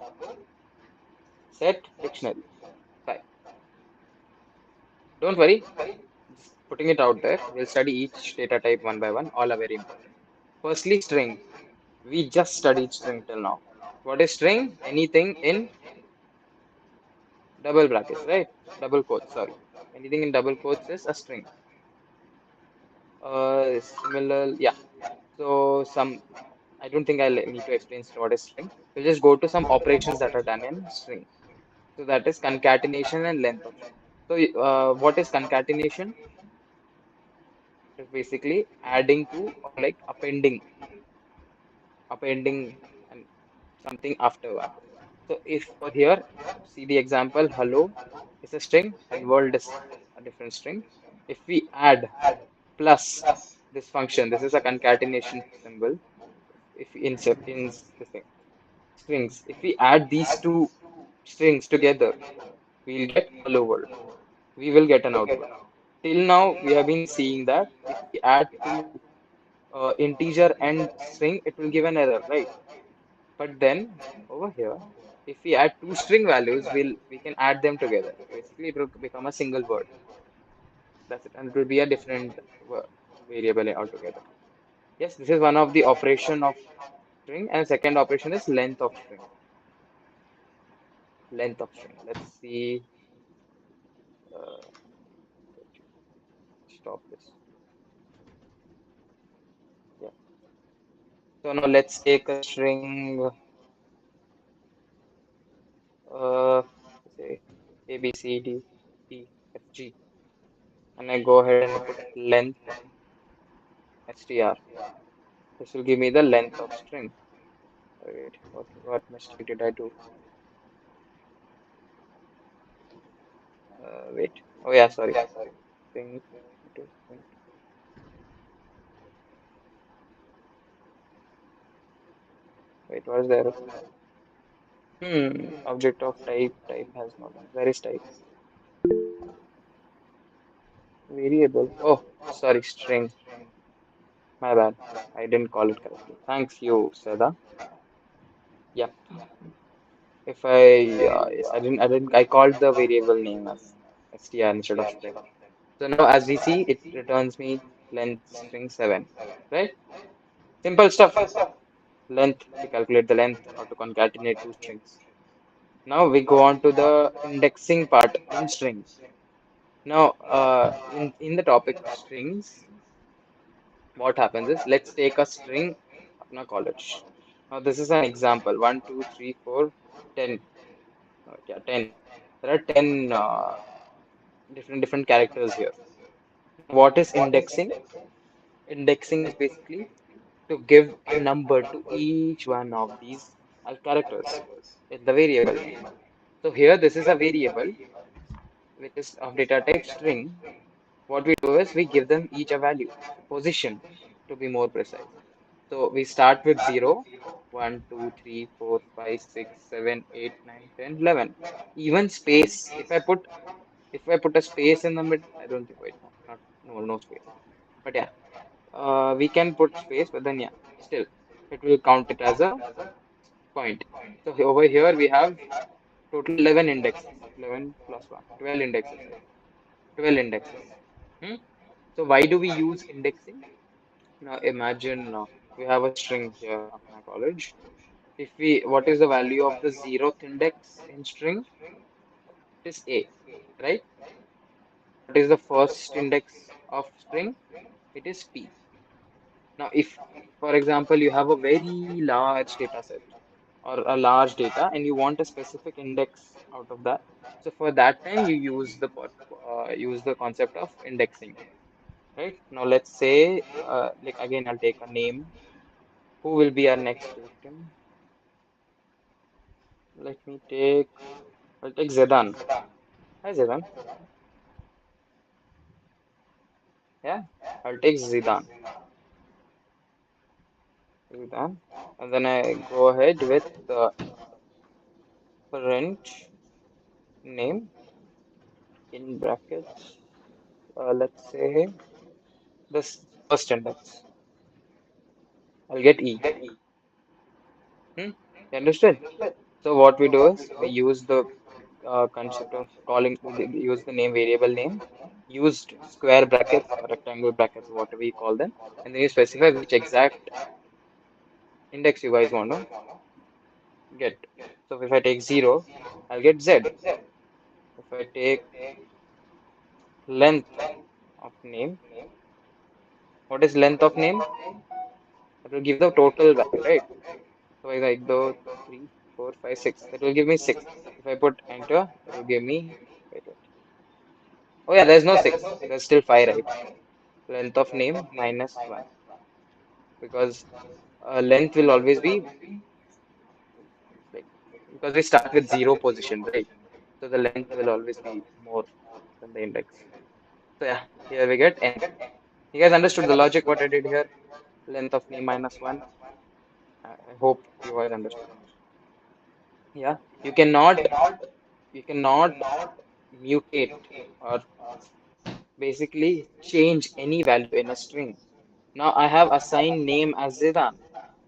set, dictionary. 5. Don't worry. Just putting it out there. We'll study each data type one by one. All are very important. Firstly, string. We just studied string till now. What is string? Anything in double brackets, right? Double quotes, sorry. Anything in double quotes is a string. Similar, yeah. So I don't think I'll need to explain what is string. We'll just go to some operations that are done in string. So that is concatenation and length of string. So what is concatenation? It is basically adding to or like appending and something after one. So if over here, see the example, hello is a string and world is a different string. If we add plus this function, this is a concatenation symbol. If we insert in this thing, strings, if we add these two strings together, we'll get hello world. We will get an output. Till now, we have been seeing that if we add two integer and string, it will give an error, right? But then over here, if we add two string values, we can add them together. Basically, it will become a single word. That's it, and it will be a different variable altogether. Yes, this is one of the operation of string, and second operation is length of string. Length of string. Let's see. Uh, stop this. Yeah. So now let's take a string. Uh, say A B C D E F G, and I go ahead and I put length str. This will give me the length of string. Wait, what mistake did I do? Wait. Oh yeah, sorry. String. Wait, what is the error code? Object of type has no length. Where is type? Variable. Oh, sorry, string. My bad. I didn't call it correctly. Thanks you, Seda. Yep. If I yes, I called the variable name as str instead of string. So now as we see, it returns me length string 7, right? Simple stuff. Length to calculate the length or to concatenate two strings. Now we go on to the indexing part in strings. Now, in the topic of strings, what happens is let's take a string in a college. Now this is an example. One, 2, 3, 4, 10. Yeah, 10. There are 10 different characters here. Now, what is indexing? Indexing is basically to give a number to each one of these characters in the variable. So here, this is a variable which is of data type string. What we do is we give them each a value, position to be more precise. So we start with 0, 1, 2, 3, 4, 5, 6, 7, 8, 9, 10, 11. Even space. If I put a space in the middle, I don't think, wait, no, not no space. But yeah, we can put space, but then yeah, still it will count it as a point. So over here we have total 11 indexes. 11 plus 1, 12 indexes, right? 12 indexes. Hmm? So why do we use indexing? Now imagine we have a string here of my college. If we, what is the value of the zeroth index in string? It is A, right? What is the first index of string? It is P. Now, if, for example, you have a very large data set or a large data and you want a specific index out of that, so for that time you use the concept of indexing, right? Now, let's say, like again, I'll take a name. Who will be our next victim? Let me take, I'll take Zedan. Hi, Zedan. Yeah, I'll take Zidan. Zidan. And then I go ahead with the print name in brackets. Let's say this first index. I'll get E. Hmm? You understood? So what we do is we use the concept of calling, we use the name variable name, used square brackets or rectangle brackets, whatever you call them, and then you specify which exact index you guys want to get. So if I take 0, I'll get Z. If I take length of name, what is length of name? That will give the total value, right? So I like the 3, 4, 5, 6. That will give me 6. If I put enter, it will give me, wait. Oh yeah, there's no 6. There's still 5, right? Length of name minus 1. Because length will always be like, because we start with 0 position, right? So the length will always be more than the index. So yeah, here we get n. You guys understood the logic what I did here? Length of name minus 1. I hope you guys understood. Yeah, you cannot mutate or basically change any value in a string. Now I have assigned name as Zidane,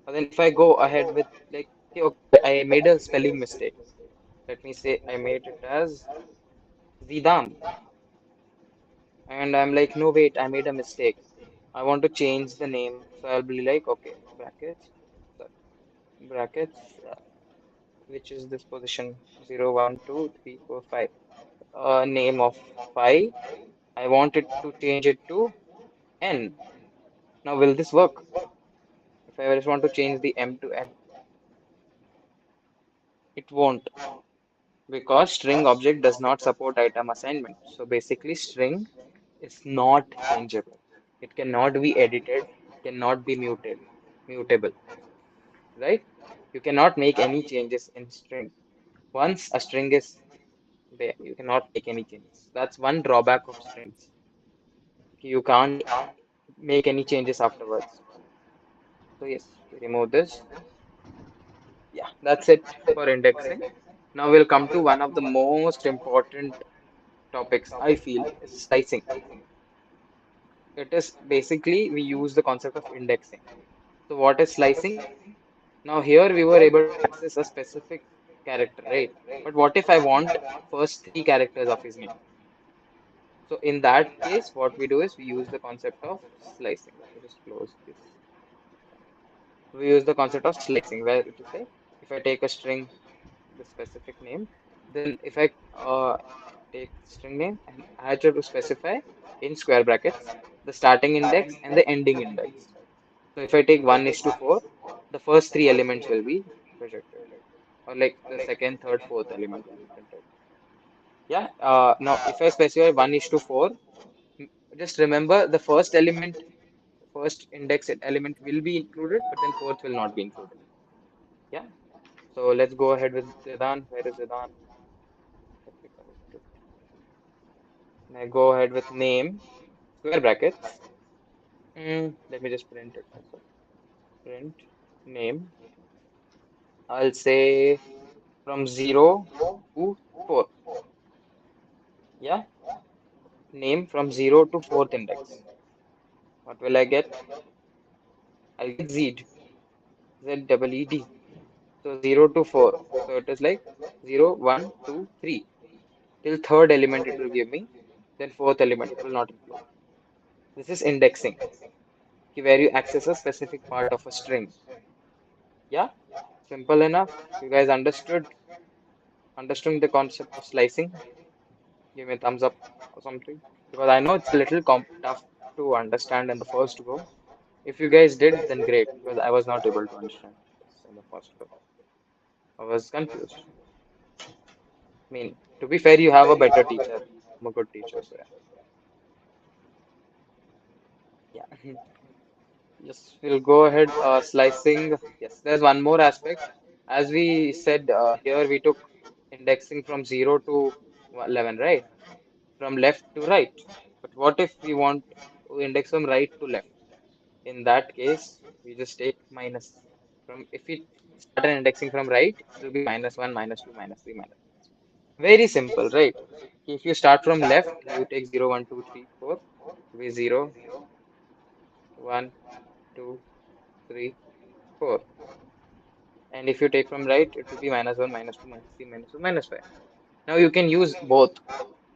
but then if I go ahead with like, okay, I made a spelling mistake. Let me say I made it as Zidane, and I'm like, no, wait, I made a mistake. I want to change the name, so I'll be like, okay, brackets, sorry, brackets, which is this position 0, 1, 2, 3, 4, 5. Name of 5. I want it to change it to N. Now, will this work? If I just want to change the M to N, it won't because string object does not support item assignment. So basically, string is not changeable. It cannot be edited. It cannot be mutable, right? You cannot make any changes in string. Once a string is there, you cannot make any changes. That's one drawback of strings. You can't make any changes afterwards. So yes, we remove this. Yeah, that's it for indexing. Now we'll come to one of the most important topics, I feel, is slicing. It is basically we use the concept of indexing. So what is slicing? Now here we were able to access a specific character, right? But what if I want first three characters of his name? So in that case, what we do is we use the concept of slicing. Let me just close this. We use the concept of slicing, where it is like if I take a string, the specific name, then if I take string name and I have to specify in square brackets the starting index and the ending index. So if I take 1 is to 4, the first three elements will be projected, or like the second, third, fourth element will be printed. Yeah. Now if I specify 1 is to 4, just remember the first element, first index element will be included, but then fourth will not be included. Yeah. So let's go ahead with Zidan. Where is Zidan? Let me connect it. And I go ahead with name, square brackets. Let me just print it also. Print name. I'll say from 0 to 4. Yeah. Name from 0 to fourth index. What will I get? I'll get Z. Z-double-E-D. So 0 to 4. So it is like 0, 1, 2, 3. Till third element it will give me. Then fourth element it will not include. This is indexing, where you access a specific part of a string. Yeah, simple enough. You guys understood the concept of slicing? Give me a thumbs up or something. Because I know it's a little tough to understand in the first go. If you guys did, then great. Because I was not able to understand this in the first go. I was confused. I mean, to be fair, you have a better teacher. I'm a good teacher, so yeah. Yeah. Yes, we'll go ahead slicing. Yes, there's one more aspect. As we said here, we took indexing from 0 to 11, right? From left to right. But what if we want to index from right to left? In that case, we just take minus. From if we start an indexing from right, it will be -1, -2, -3, -1. Very simple, right? If you start from left, you take 0, 1, 2, 3, 4. It will be 0, 1, 2, 3, 4. And if you take from right, it will be -1, -2, -3, -2, -5. Now you can use both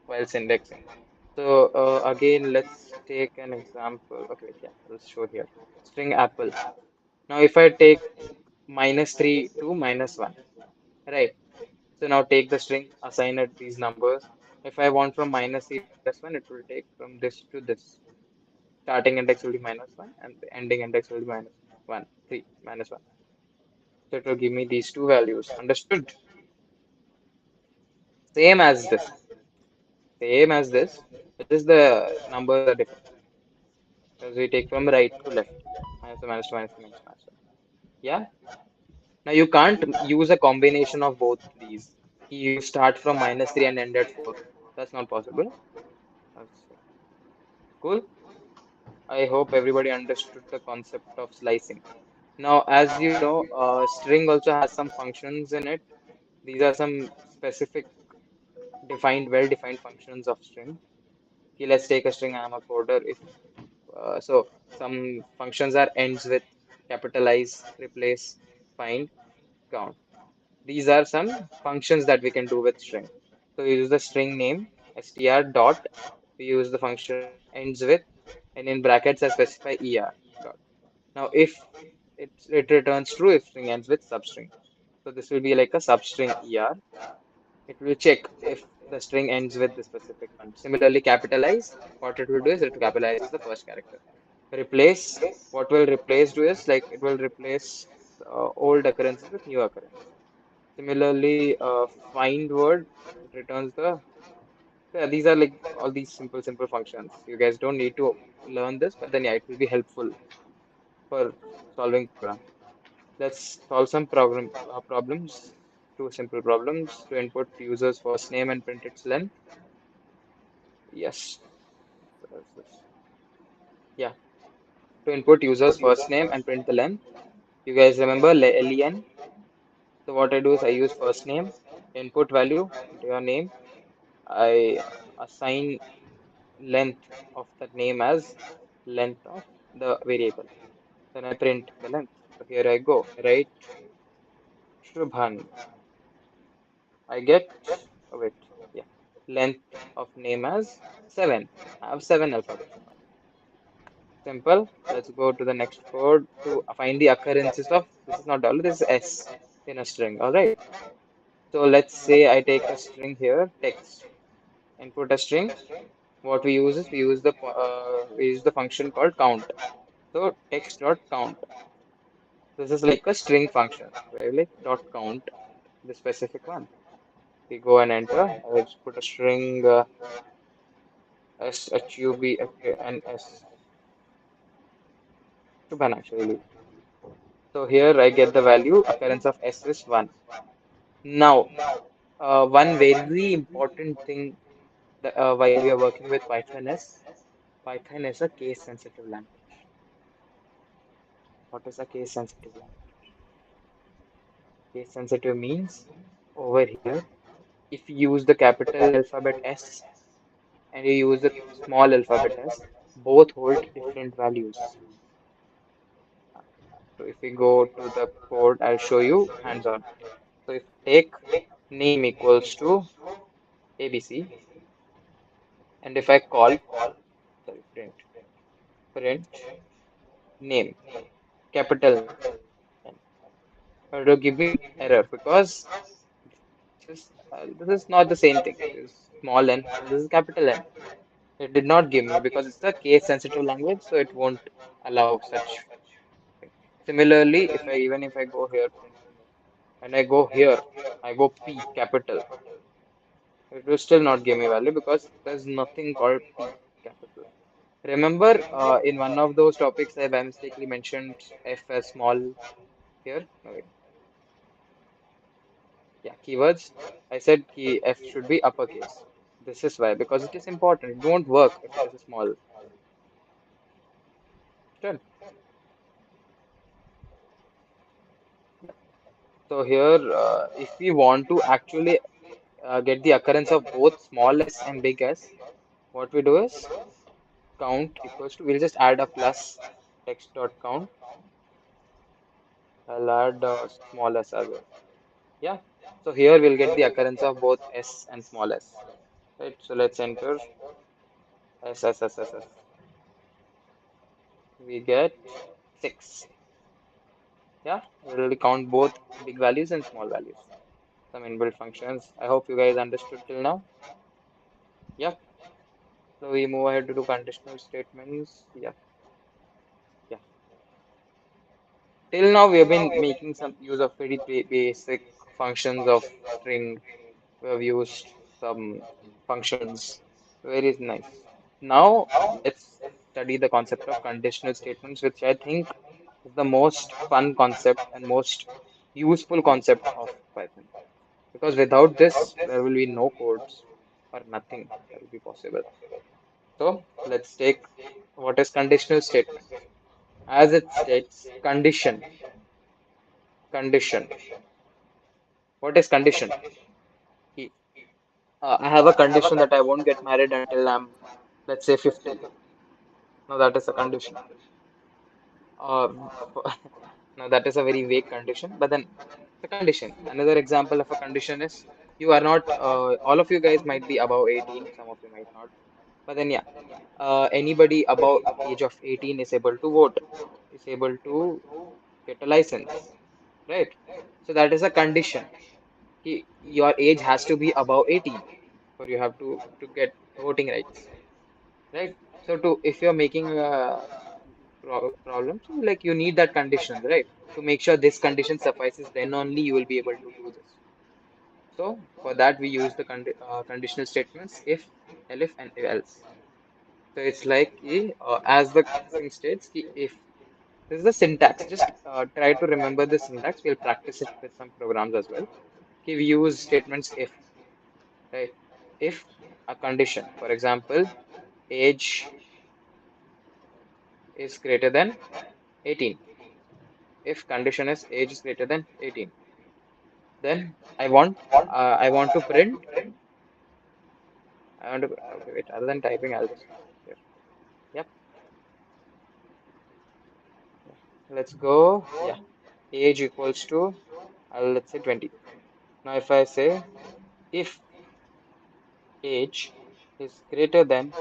whilst indexing. So again, let's take an example. Okay, wait, yeah, I'll show here. String apple. Now if I take -3 to -1, right? So now take the string, assign it these numbers. If I want from -3 to -1, it will take from this to this. Starting index will be -1 and the ending index will be -1, 3, -1. So it will give me these two values. Understood? Same as this. Same as this. But just the numbers are different. Because we take from right to left. -1, -2, -3, -1. Yeah. Now you can't use a combination of both these. You start from -3 and end at 4. That's not possible. That's cool. I hope everybody understood the concept of slicing. Now, as you know, string also has some functions in it. These are some specific well-defined functions of string. Okay, let's take a string. I'm a coder. If so, some functions are ends with capitalize, replace, find, count. These are some functions that we can do with string. So we use the string name str dot. We use the function ends with, and in brackets I specify dot. Now if it returns true if string ends with substring. So this will be like a substring It will check if the string ends with the specific one. Similarly, capitalize. What it will do is it capitalizes the first character. Replace. What will replace do is like it will replace old occurrences with new occurrences. Similarly, find word, it returns the. Yeah, these are like all these simple functions. You guys don't need to learn this, but then yeah, it will be helpful for solving program. Let's solve some problems. Two simple problems to input user's first name and print its length. Yes. Where's this? Yeah. To input user's first name and print the length. You guys remember len? So what I do is I use first name, input value into your name. I assign length of that name as length of the variable. Then I print the length. So here I go. Write Shubhan. I get, oh wait, yeah. length of name as 7. I have 7 alphabets now. Simple. Let's go to the next code to find the occurrences of, this is not dollar, this is S in a string. All right. So let's say I take a string here, text, input a string. What we use is we use the function called count. So text dot count. This is like a string function. Where like dot count, the specific one. We go and enter. I just put a string SHUB, okay, and S. Shuban actually. So here I get the value occurrence of S is 1. Now, one very important thing that, while we are working with Python is a case sensitive language. What is a case sensitive language? Case sensitive means over here, if you use the capital alphabet S and you use the small alphabet S, both hold different values. So if we go to the code, I'll show you hands-on. So if I take name equals to ABC, and if I call, sorry, print name, capital N, it will give me error because this is not the same thing. This is small n and this is capital N. It did not give me because it's a case sensitive language, so it won't allow such thing. Similarly, if I go here, print name, and I go here, I go P capital, it will still not give me value because there's nothing called P capital. Remember, in one of those topics, I by mistakenly mentioned F as small here. No, wait. Yeah, keywords. I said key F should be uppercase. This is why, because it is important. It won't work if it is a small. Sure. Yeah. So here, if we want to actually get the occurrence of both small s and big S, what we do is count equals to, we'll just add a plus text dot count. I'll add small s as well. Yeah. So here we'll get the occurrence of both s and small s. Right. So let's enter s s s s s. We get 6. Yeah. We'll count both big values and small values. Some inbuilt functions. I hope you guys understood till now. Yeah. So we move ahead to do conditional statements. Yeah. Yeah. Till now we have been making some use of pretty basic functions of string. We have used some functions. Very nice. Now let's study the concept of conditional statements, which I think is the most fun concept and most useful concept of Python. Because without this, there will be no codes or nothing that will be possible. So let's take what is conditional statement. As it states, condition, condition. What is condition? He- I have a condition that I won't get married until I'm, let's say, 15. Now that is a condition. Uh, now that is a very vague condition, but then it's a condition. Another example of a condition is you are not, all of you guys might be above 18, some of you might not. But then, yeah, anybody above age of 18 is able to vote, is able to get a license, right? So that is a condition. Your age has to be above 18 for you have to get voting rights, right? So to if you're making a problem, so like you need that condition, right? To make sure this condition suffices, then only you will be able to do this. So for that we use the conditional statements if, elif, and else. So it's like as the thing states, if this is the syntax. Just try to remember the syntax. We'll practice it with some programs as well. Okay, we use statements if, right? If a condition, for example, age is greater than 18. If condition is age is greater than 18, then I want to print. I want to, okay, wait. Other than typing, I'll just here. Yep. Yeah. Let's go. Yeah. Age equals to let's say 20. Now if I say if age is greater than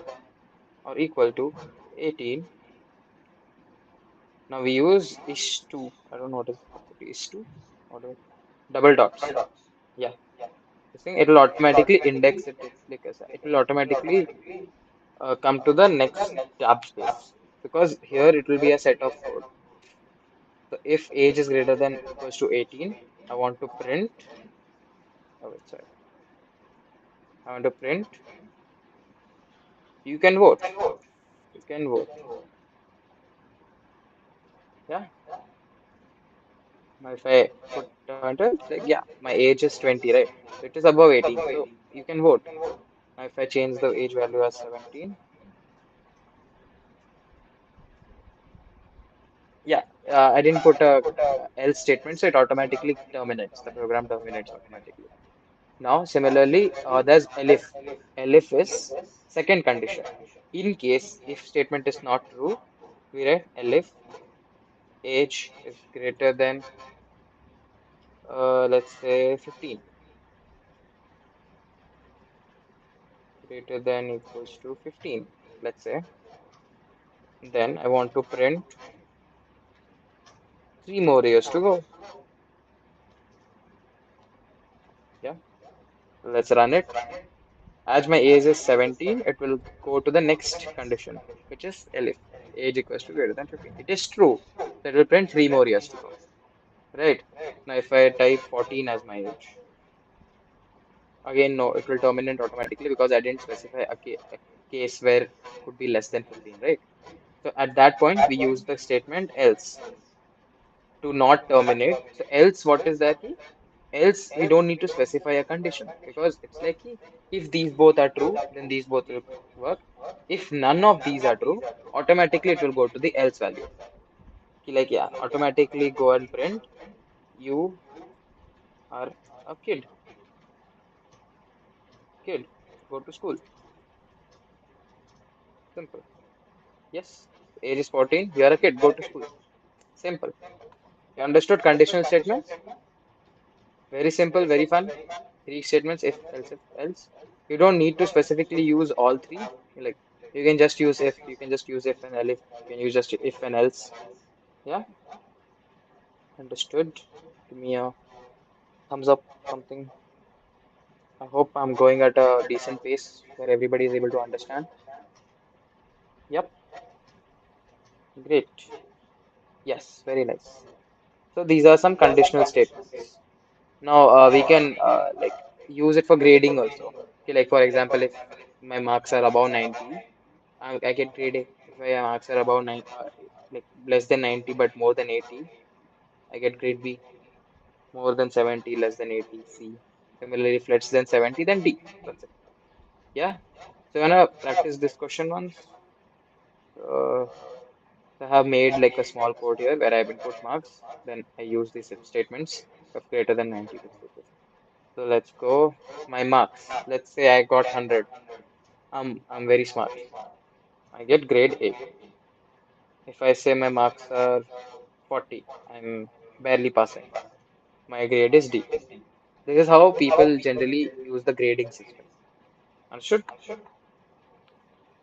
or equal to 18. Now we use is to. I don't know what's it is to. What do double dots. Yeah, this thing it will automatically index it. Like it will automatically come to the next tab space because here it will be a set of code. So if age is greater than equals to 18, I want to print. Oh, wait, sorry. I want to print. You can vote. You can vote. Yeah. Now if I put enter, it's like yeah, my age is 20, right? So it is above 18. So you can vote. Now if I change the age value as 17, yeah, I didn't put a else statement, so it automatically terminates. The program terminates automatically. Now, similarly, there's elif. Elif is second condition. In case if statement is not true, we write elif age is greater than let's say 15, greater than equals to 15. Let's say. Then I want to print 3 more years to go. Yeah, let's run it. As my age is 17, it will go to the next condition, which is elif age equals to greater than 15. It is true. That will print 3 more years to go. Right. Now, if I type 14 as my age, again, no, it will terminate automatically because I didn't specify a case where it could be less than 15, right? So at that point, we use the statement else to not terminate. So else, what is that key? Else, we don't need to specify a condition because it's like key, if these both are true, then these both will work. If none of these are true, automatically it will go to the else value. Like, yeah, automatically go and print you are a kid, go to school. Simple. Yes. Age is 14. You are a kid. Go to school. Simple. You understood conditional statements? Very simple, very fun. Three statements, if, else. You don't need to specifically use all three. Like you can just use if, you can just use if and else, you can use just if and else. Yeah, understood. Give me a thumbs up, something. I hope I'm going at a decent pace where everybody is able to understand. Yep, great. Yes, very nice. So these are some conditional statements. Now we can like use it for grading also. Okay, like for example, if my marks are above 90, I get grade A. If my marks are above like less than 90 but more than 80, I get grade B. More than 70, less than 80, C. Similarly, if less than 70, then D. That's it. Yeah. So I'm gonna practice this question once. Uh, I have made like a small code here where I've input marks. Then I use these if statements of greater than 90 to prove this. So let's go. My marks. Let's say I got 100. I'm very smart. I get grade A. If I say my marks are 40, I'm barely passing. My grade is D. This is how people generally use the grading system. Understood?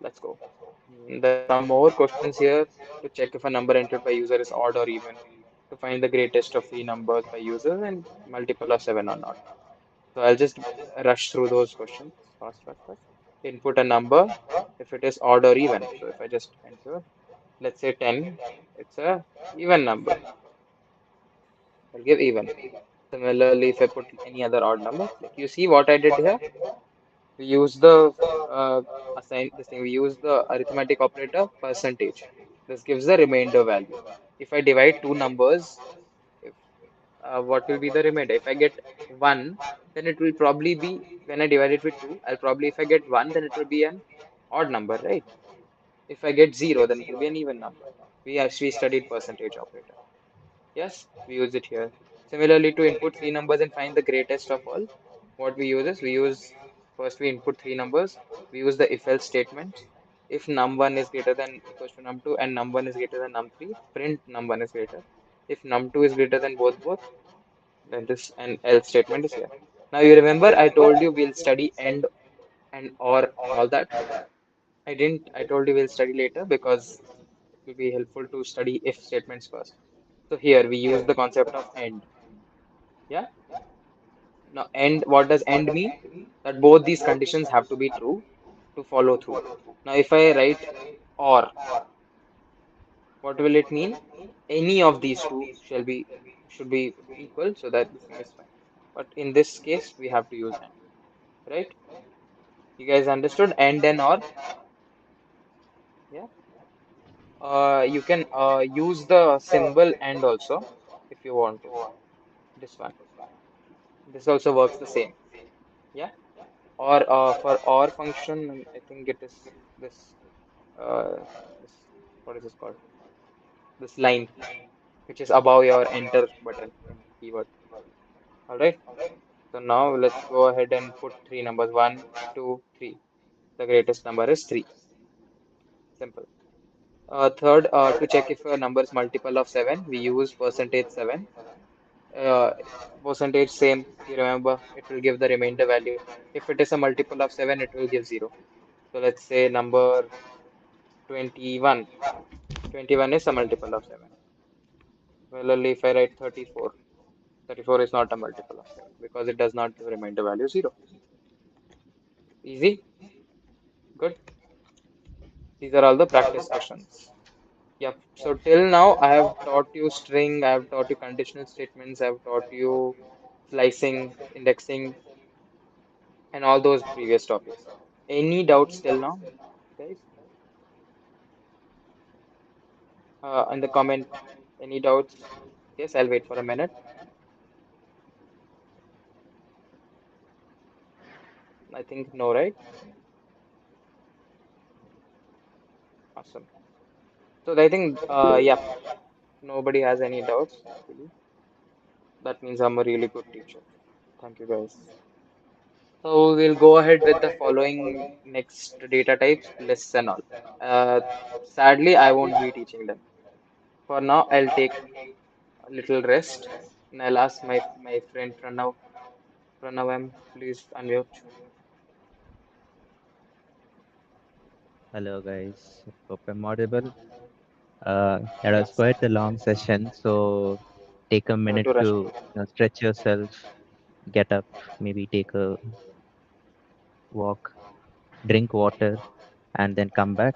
Let's go. There are some more questions here to check if a number entered by user is odd or even, to find the greatest of three numbers by user and multiple of seven or not. So I'll just rush through those questions fast, fast, fast. Input a number if it is odd or even. So if I just enter, let's say 10, it's a even number. I'll give even. Similarly, if I put any other odd number, like you see what I did here, we use the uh, assign this thing. We use the arithmetic operator percentage. This gives the remainder value. If I divide two numbers, if what will be the remainder? If I get one, then it will probably be when I divide it with two. I'll probably if I get one, then it will be an odd number, right? If I get zero, then it will be an even number. We actually studied percentage operator. Yes, we use it here. Similarly, to input three numbers and find the greatest of all, what we use is we use first we input three numbers. We use the if-else statements. If num1 is greater than equals to num2 and num1 is greater than num3, print num1 is greater. If num2 is greater than both, then this and else statement is here. Now you remember I told you we'll study end and or and all that. I didn't. I told you we'll study later because it will be helpful to study if statements first. So here we use the concept of and. Yeah. Now and what does and mean? That both these conditions have to be true to follow through. Now if I write or, what will it mean? Any of these two should be equal so that the thing is fine. But in this case we have to use and, right? You guys understood and then or? Yeah. You can use the symbol and also if you want to. This one. This also works the same. Yeah. Or for or function, I think it is this this what is this called? This line which is above your enter button in keyboard. All right. So now let's go ahead and put three numbers: one, two, three. The greatest number is three. Simple. Third, to check if a number is multiple of seven, we use percentage seven. Uh, Percentage same. You remember, it will give the remainder value. If it is a multiple of seven, it will give zero. So let's say number 21. 21 is a multiple of 7. Similarly, if I write 34, 34 is not a multiple of 7 because it does not give remainder value 0. Easy? Good. These are all the practice questions. Yep. So till now, I have taught you string, I have taught you conditional statements, I have taught you slicing, indexing, and all those previous topics. Any doubts till now, guys? In the comment, any doubts? Yes, I'll wait for a minute. I think no, right? Awesome. So I think, yeah, nobody has any doubts, I believe. That means I'm a really good teacher. Thank you, guys. So we'll go ahead with the following next data types, lists and all. Uh, Sadly, I won't be teaching them. For now, I'll take a little rest and I'll ask my friend Pranavam, please unmute. Hello guys, hope I'm audible. That was Yes, quite a long session, so take a you have minute to rush. to stretch yourself, get up, maybe take a walk, drink water, and then come back.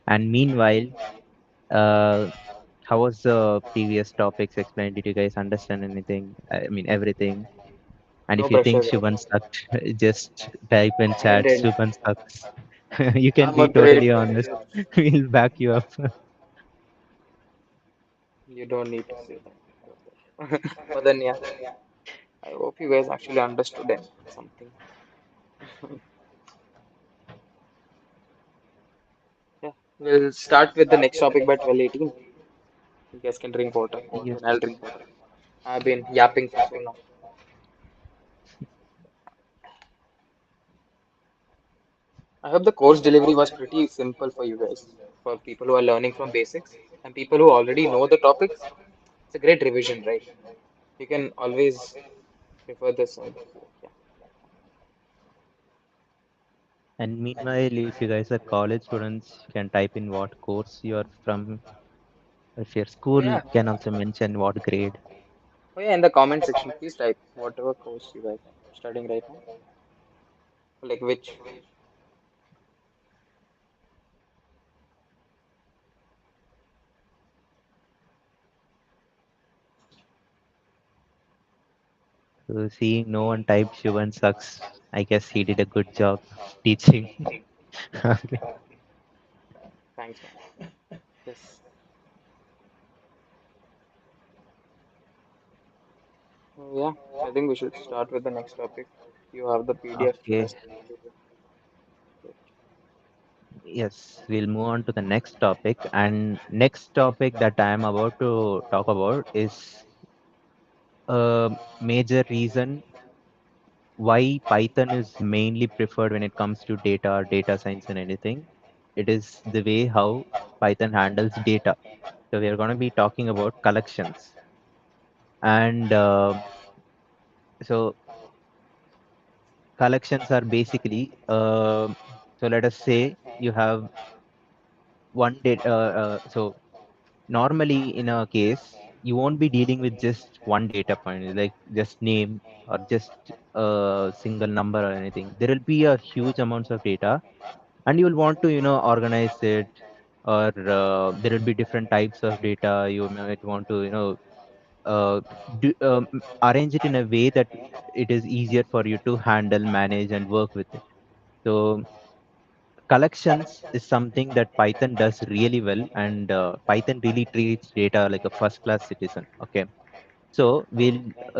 And meanwhile, uh, how was the previous topics explained? Did you guys understand anything? I mean, everything. And No if you think pressure, guys. Shubhan sucked, just type in I chat didn't. Shubhan sucks. You can I'm a be great totally honest. teacher. We'll back you up. You don't need to say that. But then, yeah, I hope you guys actually understood something. Yeah, we'll start with the next topic by 12:18. You guys can drink water. Yes. Then I'll drink water. I've been yapping for so long. I hope the course delivery was pretty simple for you guys, for people who are learning from basics and people who already know the topics. It's a great revision, right? You can always refer this and like, yeah. And meanwhile, if you guys are college students, you can type in what course you are from. If your Oh school yeah. can also mention what grade. Oh yeah, in the comment section, please type whatever course you guys are studying right now. Like which. So seeing no one type Shubhan sucks, I guess he did a good job teaching. Okay. Thanks, man. Yes. Yeah, I think we should start with the next topic. You have the PDF. You Okay. guys can read it. Great. Yes, we'll move on to the next topic. And next topic that I am about to talk about is a major reason why Python is mainly preferred when it comes to data or data science and anything. It is the way how Python handles data. So we are going to be talking about collections. And so collections are basically, so let us say you have one data. So normally in a case, you won't be dealing with just one data point, like just name or just a single number or anything. There will be a huge amounts of data, and you will want to, organize it, or there will be different types of data. You might want to, uh, arrange it in a way that it is easier for you to handle, manage, and work with it. So collections is something that Python does really well, and Python really treats data like a first class citizen. Okay. So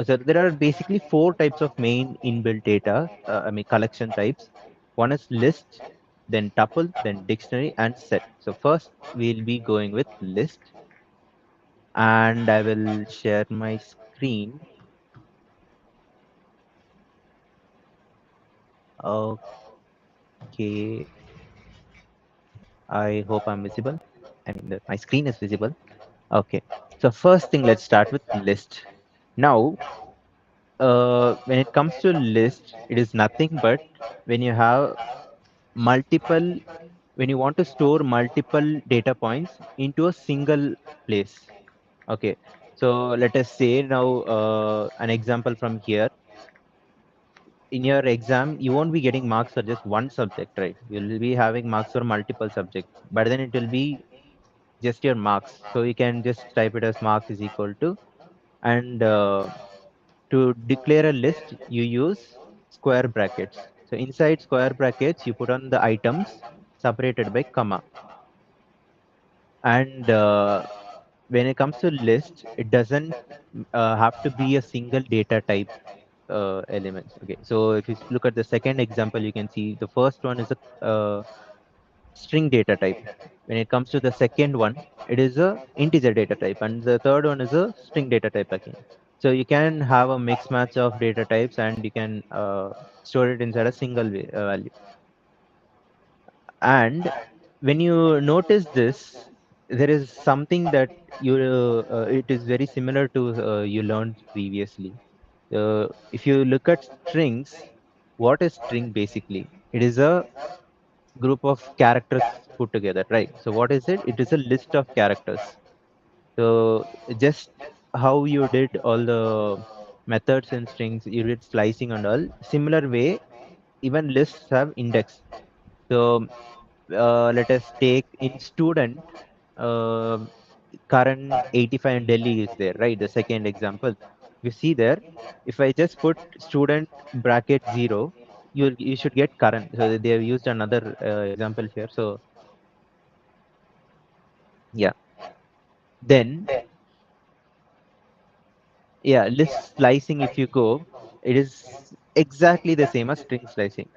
so there are basically four types of main inbuilt data, I mean collection types. One is list, then tuple, then dictionary, and set. So first we'll be going with list, and I will share my screen. Okay, I hope I'm visible. I mean, my screen is visible. Okay. So first thing, let's start with list. Now, when it comes to list, it is nothing but when you have multiple, when you want to store multiple data points into a single place. Okay. So let us say now an example from here. In your exam, you won't be getting marks for just one subject, right? You'll be having marks for multiple subjects, but then it will be just your marks. So you can just type it as marks is equal to, and to declare a list, you use square brackets. So inside square brackets, you put on the items separated by comma. And when it comes to list, it doesn't have to be a single data type elements. Okay, so if you look at the second example, you can see the first one is a string data type. When it comes to the second one, it is a integer data type, and the third one is a string data type again. So you can have a mix match of data types, and you can store it inside a single value. And when you notice this, there is something that it is very similar to you learned previously. If you look at strings, what is string basically? It is a group of characters put together, right? So what is it? It is a list of characters. So just how you did all the methods and strings, you did slicing and all, similar way, even lists have index. So let us take in student, uh, current 85 in Delhi is there, right? The second example. You see there, if I just put student bracket 0, you should get current. So they have used another example here. So yeah, then yeah, list slicing, if you go, it is exactly the same as string slicing.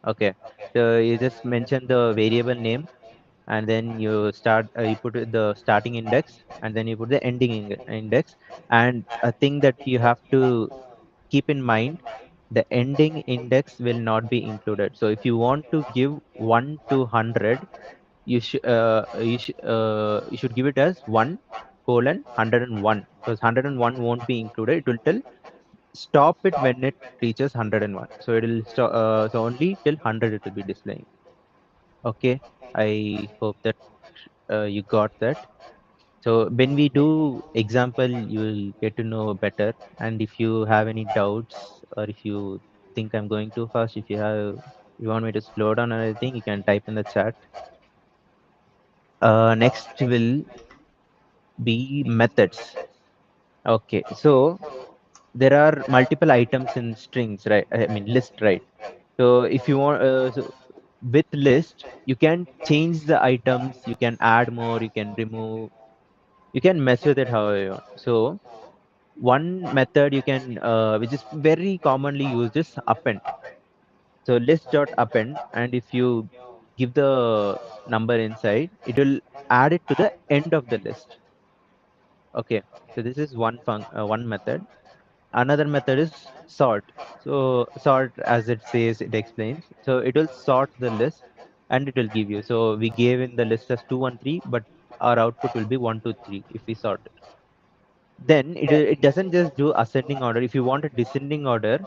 Okay. So you just mention the variable name, and then you put the starting index, and then you put the ending index. And a thing that you have to keep in mind, the ending index will not be included. So if you want to give 1 to 100, you should give it as 1 colon 101, because 101 won't be included. It will tell stop it when it reaches 101. So it will stop, so only till 100 it will be displaying. Okay, I hope that you got that. So when we do example, you will get to know better. And if you have any doubts, or if you think I'm going too fast, if you want me to slow down or anything, you can type in the chat. Next will be methods. Okay, so there are multiple items in strings, right? I mean list, right? So if you want, with list, you can change the items, you can add more, you can remove, you can mess with it however you want. So one method you can, which is very commonly used, is append. So list dot append, and if you give the number inside, it will add it to the end of the list. Okay, so this is one method. Another method is sort. So sort, as it says, it explains. So it will sort the list, and it will give you. So we gave in the list as 2, 1, 3, but our output will be 1, 2, 3 if we sort it. Then it doesn't just do ascending order. If you want a descending order,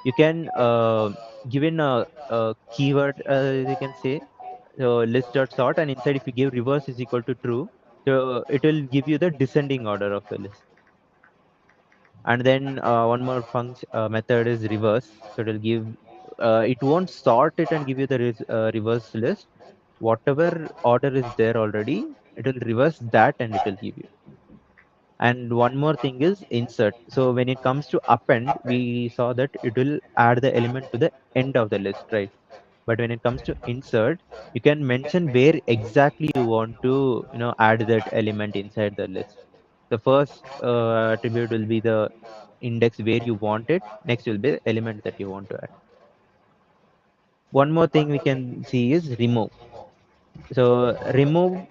You can give in a keyword, you can say, list dot sort, and inside if you give reverse is equal to true, so it will give you the descending order of the list. And then one more function method is reverse, so it will give, it won't sort it and give you the reverse list. Whatever order is there already, it will reverse that and it will give you. And one more thing is insert. So when it comes to append, we saw that it will add the element to the end of the list, right? But when it comes to insert, you can mention where exactly you want to, add that element inside the list. The first attribute will be the index where you want it. Next will be the element that you want to add. One more thing we can see is remove. So remove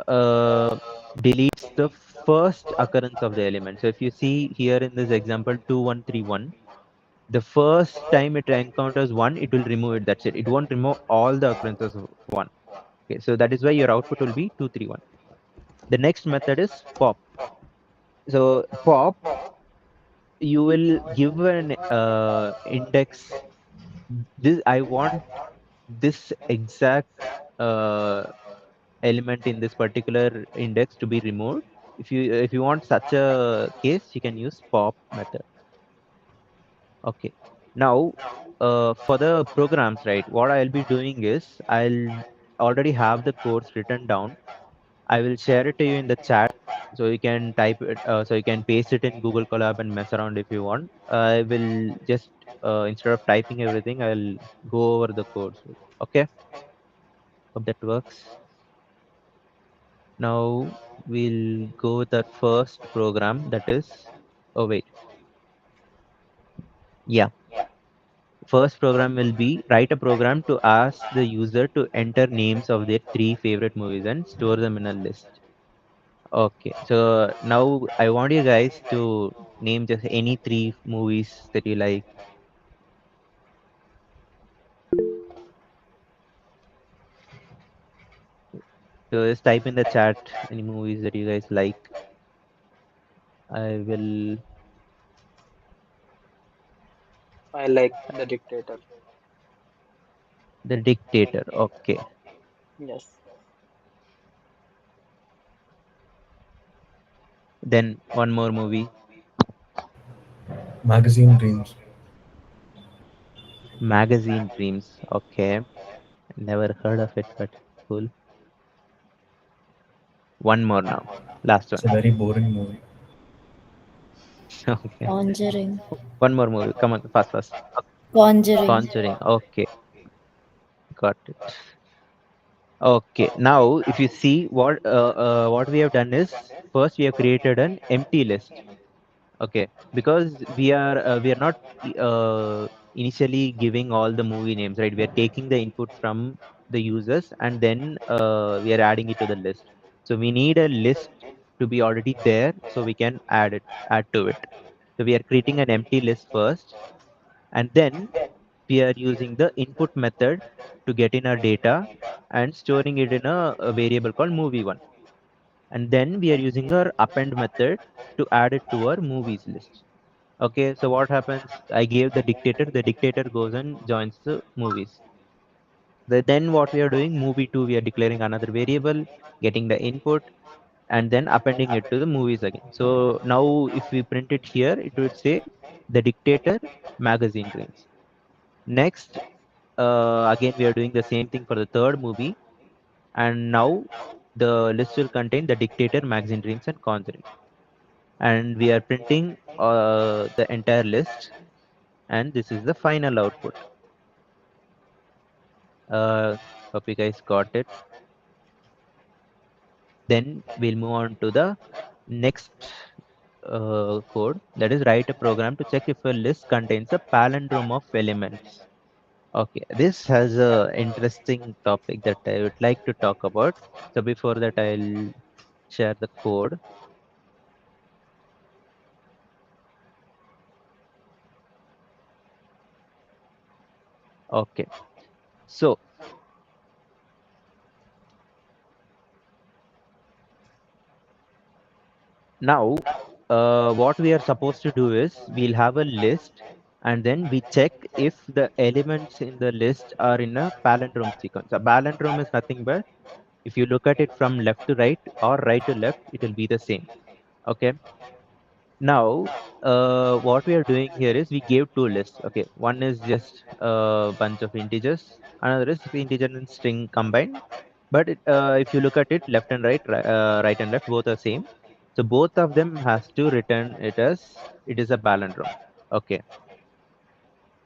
uh, deletes the first occurrence of the element. So if you see here in this example 2131, the first time it encounters one, it will remove it. That's it. It won't remove all the occurrences of one. Okay, so that is why your output will be 231. The next method is pop. So pop, you will give an index. This I want this exact uh, element in this particular index to be removed. If you want such a case, you can use pop method. Okay. Now, for the programs, right, what I'll be doing is I'll already have the codes written down. I will share it to you in the chat, so you can type it, so you can paste it in Google Colab and mess around if you want. I will just instead of typing everything, I'll go over the codes. Okay, hope that works. Now we'll go with the first program, that is, oh wait, yeah. First program will be write a program to ask the user to enter names of their three favorite movies and store them in a list. Okay, so now I want you guys to name just any three movies that you like. So just type in the chat any movies that you guys like. I will. I like The Dictator. The Dictator. Okay. Yes. Then one more movie. Magazine Dreams. Magazine Dreams. Okay. Never heard of it, but cool. One more now. Last It's one. a very boring movie. Okay. Conjuring. One more movie. Come on, fast, fast. Conjuring. Conjuring. Okay, got it. Okay, now if you see what we have done is first we have created an empty list. Okay, because we are not initially giving all the movie names, right? We are taking the input from the users and then we are adding it to the list. So we need a list to be already there so we can add to it. So we are creating an empty list first, and then we are using the input method to get in our data and storing it in a variable called movie1. And then we are using our append method to add it to our movies list. Okay, so what happens? I gave the dictator goes and joins the movies. Then what we are doing, movie2, we are declaring another variable, getting the input, and then appending it to the movies again. So now if we print it here, it would say the dictator magazine dreams. Next, again, we are doing the same thing for the third movie. And now the list will contain the Dictator, Magazine Dreams, and Conjuring. And we are printing the entire list. And this is the final output. Uh, Hope you guys got it. Then we'll move on to the next code. That is, write a program to check if a list contains a palindrome of elements. Okay, this has a interesting topic that I would like to talk about. So before that, I'll share the code. Okay, so now what we are supposed to do is we'll have a list and then we check if the elements in the list are in a palindrome sequence. A palindrome is nothing but if you look at it from left to right or right to left, it will be the same. Okay. Now, what we are doing here is we gave two lists. Okay, one is just a bunch of integers, another is integer and string combined. But if you look at it, left and right, right and left, both are same. So both of them has to return it as it is a palindrome. Okay.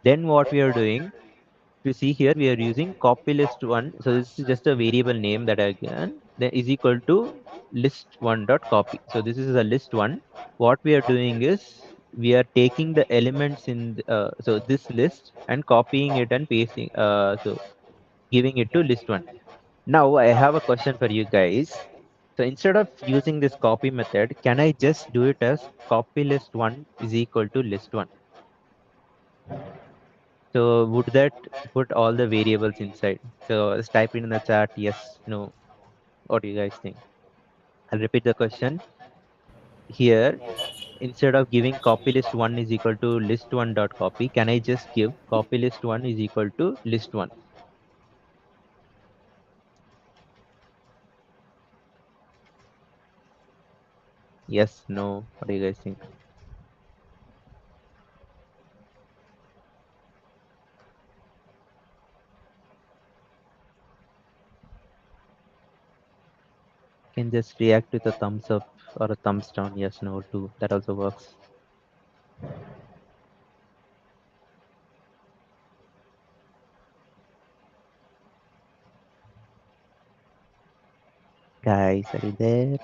Then what we are doing, if you see here, we are using copy list one. So this is just a variable name that I can then is equal to list one dot copy. So this is a list one. What we are doing is we are taking the elements in so this list and copying it and pasting so giving it to list one. Now I have a question for you guys. So instead of using this copy method, can I just do it as copy list one is equal to list one? So would that put all the variables inside? So just type it in the chat, yes, no. What do you guys think? I'll repeat the question. Here, instead of giving copy list one is equal to list one dot copy, can I just give copy list one is equal to list one? Yes, no. What do you guys think? Can just react with a thumbs up or a thumbs down, yes, no, too. That also works. Guys, are you there?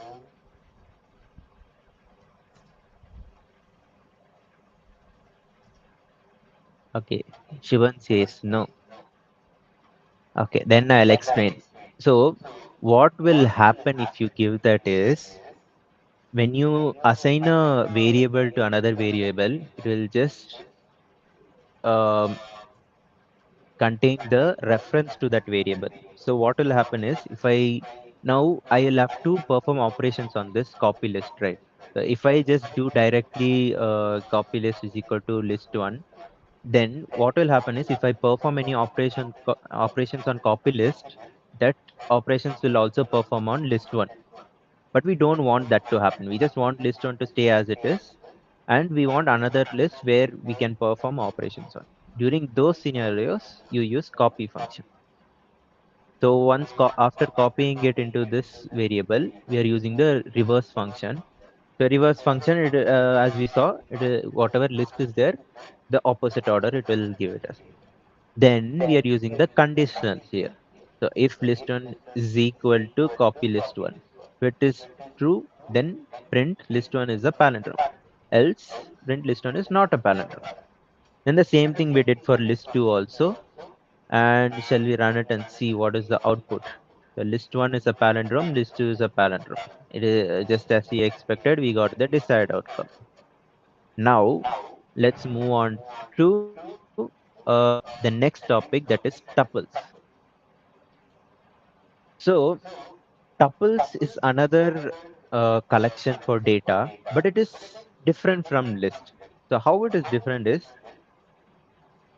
Okay. Shivan says no. Okay, then I'll explain. So, what will happen if you give that is when you assign a variable to another variable, it will just um, contain the reference to that variable. So, what will happen is if I now I will have to perform operations on this copy list, right? So if I just do directly copy list is equal to list one, then what will happen is if I perform any operations on copy list, that operations will also perform on list one. But we don't want that to happen. We just want list one to stay as it is, and we want another list where we can perform operations on. During those scenarios, you use copy function. So after copying it into this variable, we are using the reverse function. The reverse function, as we saw, whatever list is there, the opposite order it will give it us. Then we are using the conditionals here. So if list one is equal to copy list one, if it is true, then print list one is a palindrome. Else print list one is not a palindrome. Then the same thing we did for list two also. And shall we run it and see what is the output? The list one is a palindrome, list two is a palindrome. It is just as we expected, we got the desired outcome. Now let's move on to the next topic, that is tuples. So tuples is another collection for data, but it is different from list. So how it is different is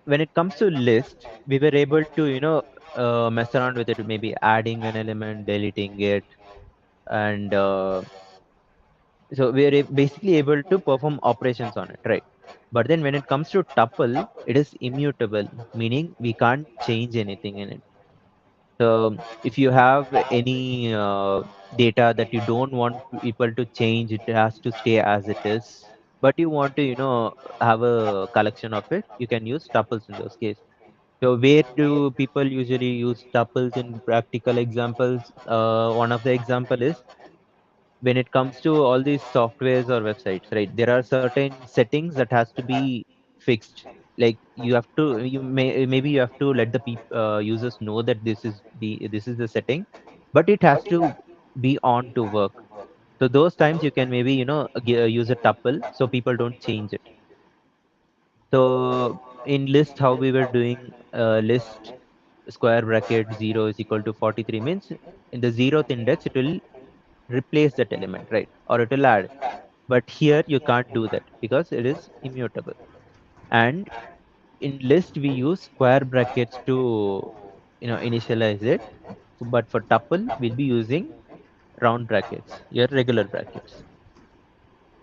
when it comes to list, we were able to mess around with it, maybe adding an element, deleting it, and so we are basically able to perform operations on it, right? But then when it comes to tuple, it is immutable, meaning we can't change anything in it. So if you have any data that you don't want people to change, it has to stay as it is. But you want to, have a collection of it, you can use tuples in those cases. So where do people usually use tuples in practical examples? One of the example is when it comes to all these softwares or websites, right? There are certain settings that has to be fixed. Like maybe you have to let the users know that this is the setting, but it has to be on to work. So those times you can maybe use a tuple so people don't change it. So in list, how we were doing list square bracket 0 is equal to 43 means in the zeroth index it will replace that element, right? Or it will add. But here you can't do that because it is immutable. And in list we use square brackets to initialize it. But for tuple we'll be using round brackets, your regular brackets.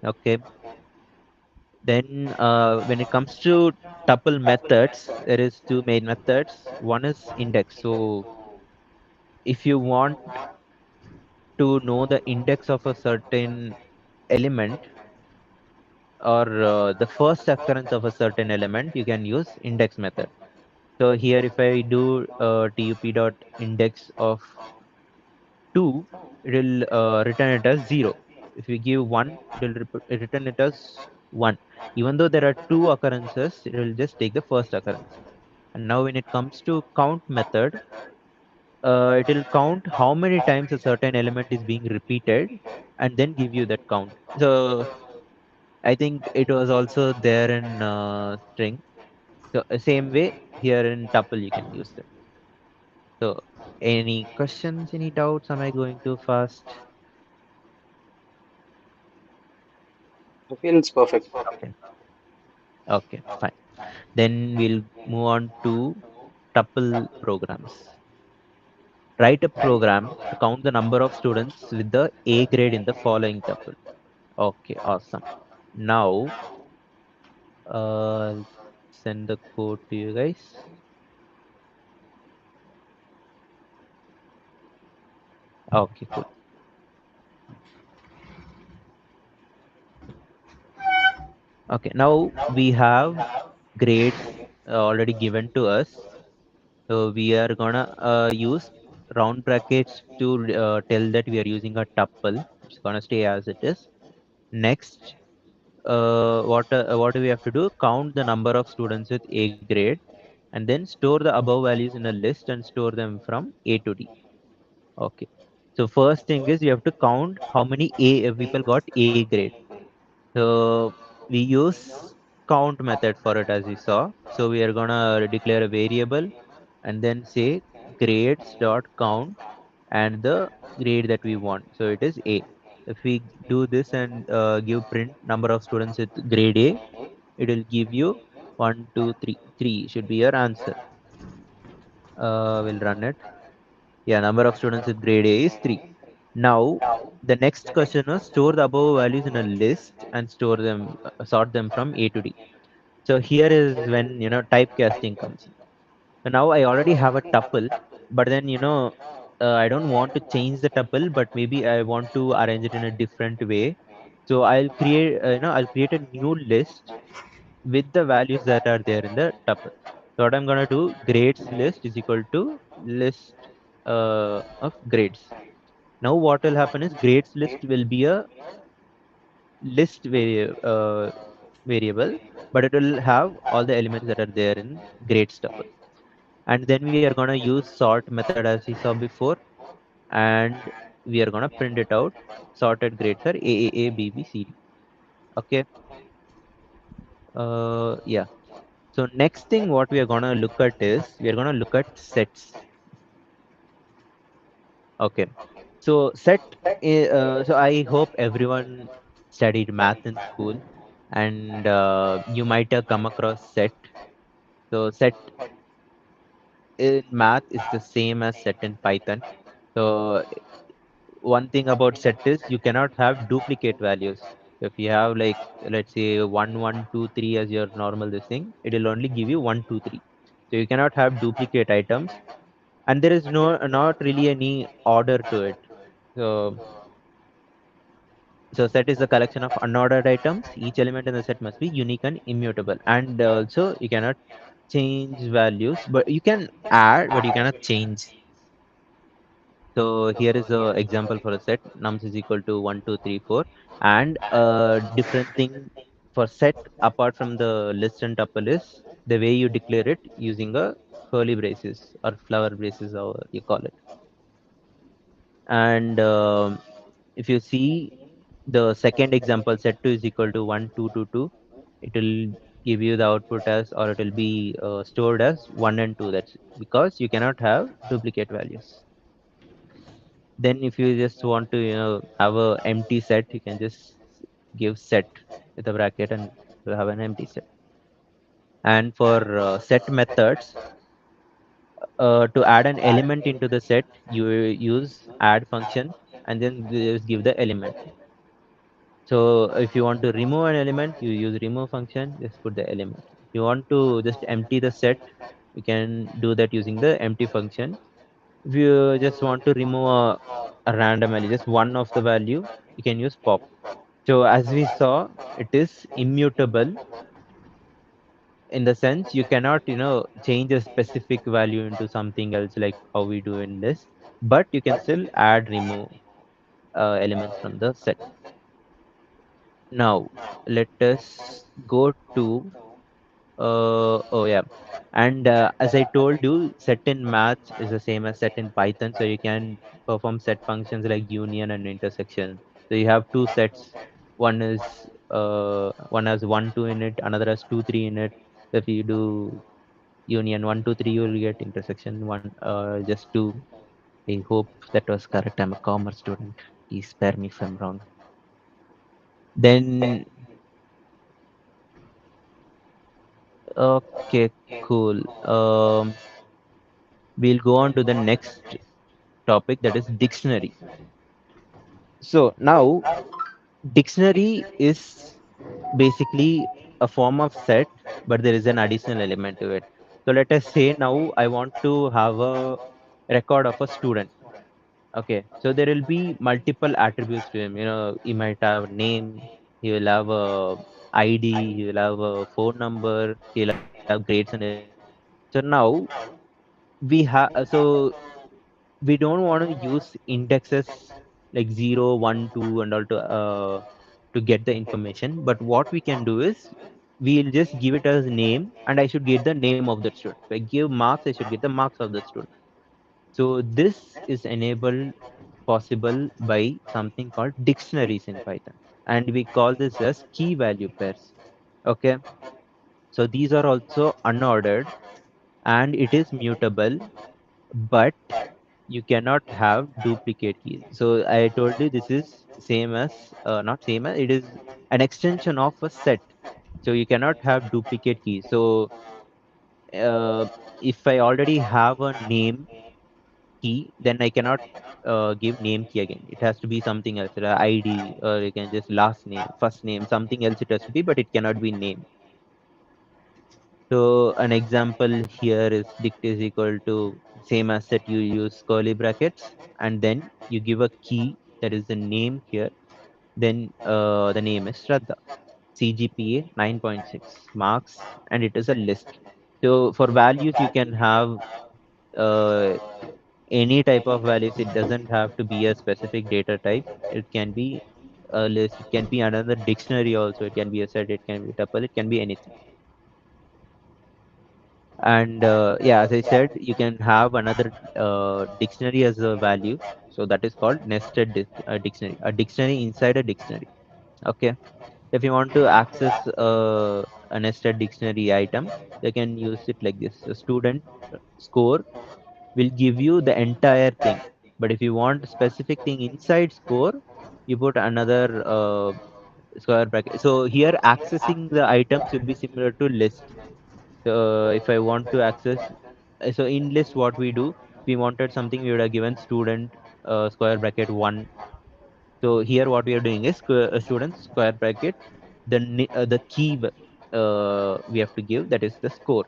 Okay. Then when it comes to tuple methods, there is two main methods. One is index. So if you want to know the index of a certain element, or the first occurrence of a certain element, you can use index method. So here if I do tup dot index of 2, it will return it as 0. If you give 1, it will return it as 1. Even though there are two occurrences, it will just take the first occurrence. And now when it comes to count method, it will count how many times a certain element is being repeated and then give you that count. So I think it was also there in string. So same way here in tuple you can use that. So any questions, any doubts? Am I going too fast? I feel it's perfect. Okay. Okay, fine. Then we'll move on to tuple programs. Write a program to count the number of students with the A grade in the following tuple. Okay, awesome. Now, I'll send the code to you guys. Okay, cool. Okay, now we have grades already given to us. So we are gonna use round brackets to tell that we are using a tuple. It's gonna stay as it is. Next, what do we have to do? Count the number of students with A grade, and then store the above values in a list and store them from A to D. Okay. So first thing is you have to count how many A people got A grade. So we use count method for it as we saw. So we are gonna declare a variable and then say grades dot count and the grade that we want. So it is A. If we do this and give print number of students with grade A, it will give you one, two, three. Three should be your answer. We'll run it. Yeah, number of students with grade A is 3. Now, the next question is store the above values in a list and store them, sort them from A to D. So here is when, typecasting comes in. So now I already have a tuple, but then, I don't want to change the tuple, but maybe I want to arrange it in a different way. So I'll create a new list with the values that are there in the tuple. So what I'm gonna do, grades list is equal to list of grades. Now what will happen is grades list will be a variable, but it will have all the elements that are there in grades tuple. And then we are gonna use sort method as we saw before, and we are gonna print it out. Sorted grades are A, B, B, C, D. Okay. Yeah. So next thing what we are gonna look at is we are gonna look at sets. Okay. So so I hope everyone studied math in school, and you might have come across set. So set in math is the same as set in Python. So one thing about set is you cannot have duplicate values. If you have like let's say 1, 1, 2, 3 as your normal this thing, it will only give you 1, 2, 3. So you cannot have duplicate items, and there is not really any order to it. So So set is the collection of unordered items. Each element in the set must be unique and immutable. And also you cannot change values, but you can add, but you cannot change. So here is the example for a set. Nums is equal to 1, 2, 3, 4. And a different thing for set apart from the list and tuple is the way you declare it using a curly braces or flower braces, or you call it. And if you see the second example, set 2 is equal to 1, 2, 2, 2, it will give you the output as, or it will be stored as 1 and 2. That's because you cannot have duplicate values. Then if you just want to have a empty set, you can just give set with a bracket and you have an empty set. And for set methods, to add an element into the set, you use add function and then just give the element. So if you want to remove an element, you use remove function, just put the element. If you want to just empty the set, you can do that using the empty function. If you just want to remove a random value, just one of the value, you can use pop. So as we saw, it is immutable in the sense you cannot, change a specific value into something else like how we do in this, but you can still add, remove elements from the set. Now, let us go to, oh yeah. And as I told you, set in math is the same as set in Python. So you can perform set functions like union and intersection. So you have two sets. One has 1, 2 in it, another has 2, 3 in it. So if you do union 1, 2, 3, you will get intersection one, just 2. I hope that was correct. I'm a commerce student. Please spare me if I'm wrong. Then, okay, cool. We'll go on to the next topic, that is dictionary. So now dictionary is basically a form of set, but there is an additional element to it. So let us say now I want to have a record of a student. Okay, so there will be multiple attributes to him. He might have name, he will have a ID, he will have a phone number, he'll have grades and everything. So now so we don't want to use indexes like 0, 1, 2 and all to get the information. But what we can do is we'll just give it as name, and I should get the name of that student. If I give marks, I should get the marks of that student. So this is enabled possible by something called dictionaries in Python, and we call this as key value pairs. Okay, so these are also unordered and it is mutable, but you cannot have duplicate keys. So I told you this is same as, not same as, it is an extension of a set. So you cannot have duplicate keys. So uh, if I already have a name key, then I cannot give name key again. It has to be something else, ID, or you can just last name, first name, something else it has to be, but it cannot be name. So an example here is dict is equal to same as that you use curly brackets and then you give a key that is the name here. Then the name is Shraddha. CGPA 9.6 marks and it is a list. So for values you can have uh, any type of values. It doesn't have to be a specific data type. It can be a list. It can be another dictionary also. It can be a set. It can be a tuple. It can be anything. And yeah, as I said, you can have another dictionary as a value. So that is called nested dictionary, a dictionary inside a dictionary. Okay. If you want to access a nested dictionary item, they can use it like this. A student score will give you the entire thing. But if you want a specific thing inside score, you put another square bracket. So here accessing the items will be similar to list. If I want to access, so in list, what we do, we wanted something, we would have given student square bracket 1. So here, what we are doing is student square bracket, the key we have to give, that is the score.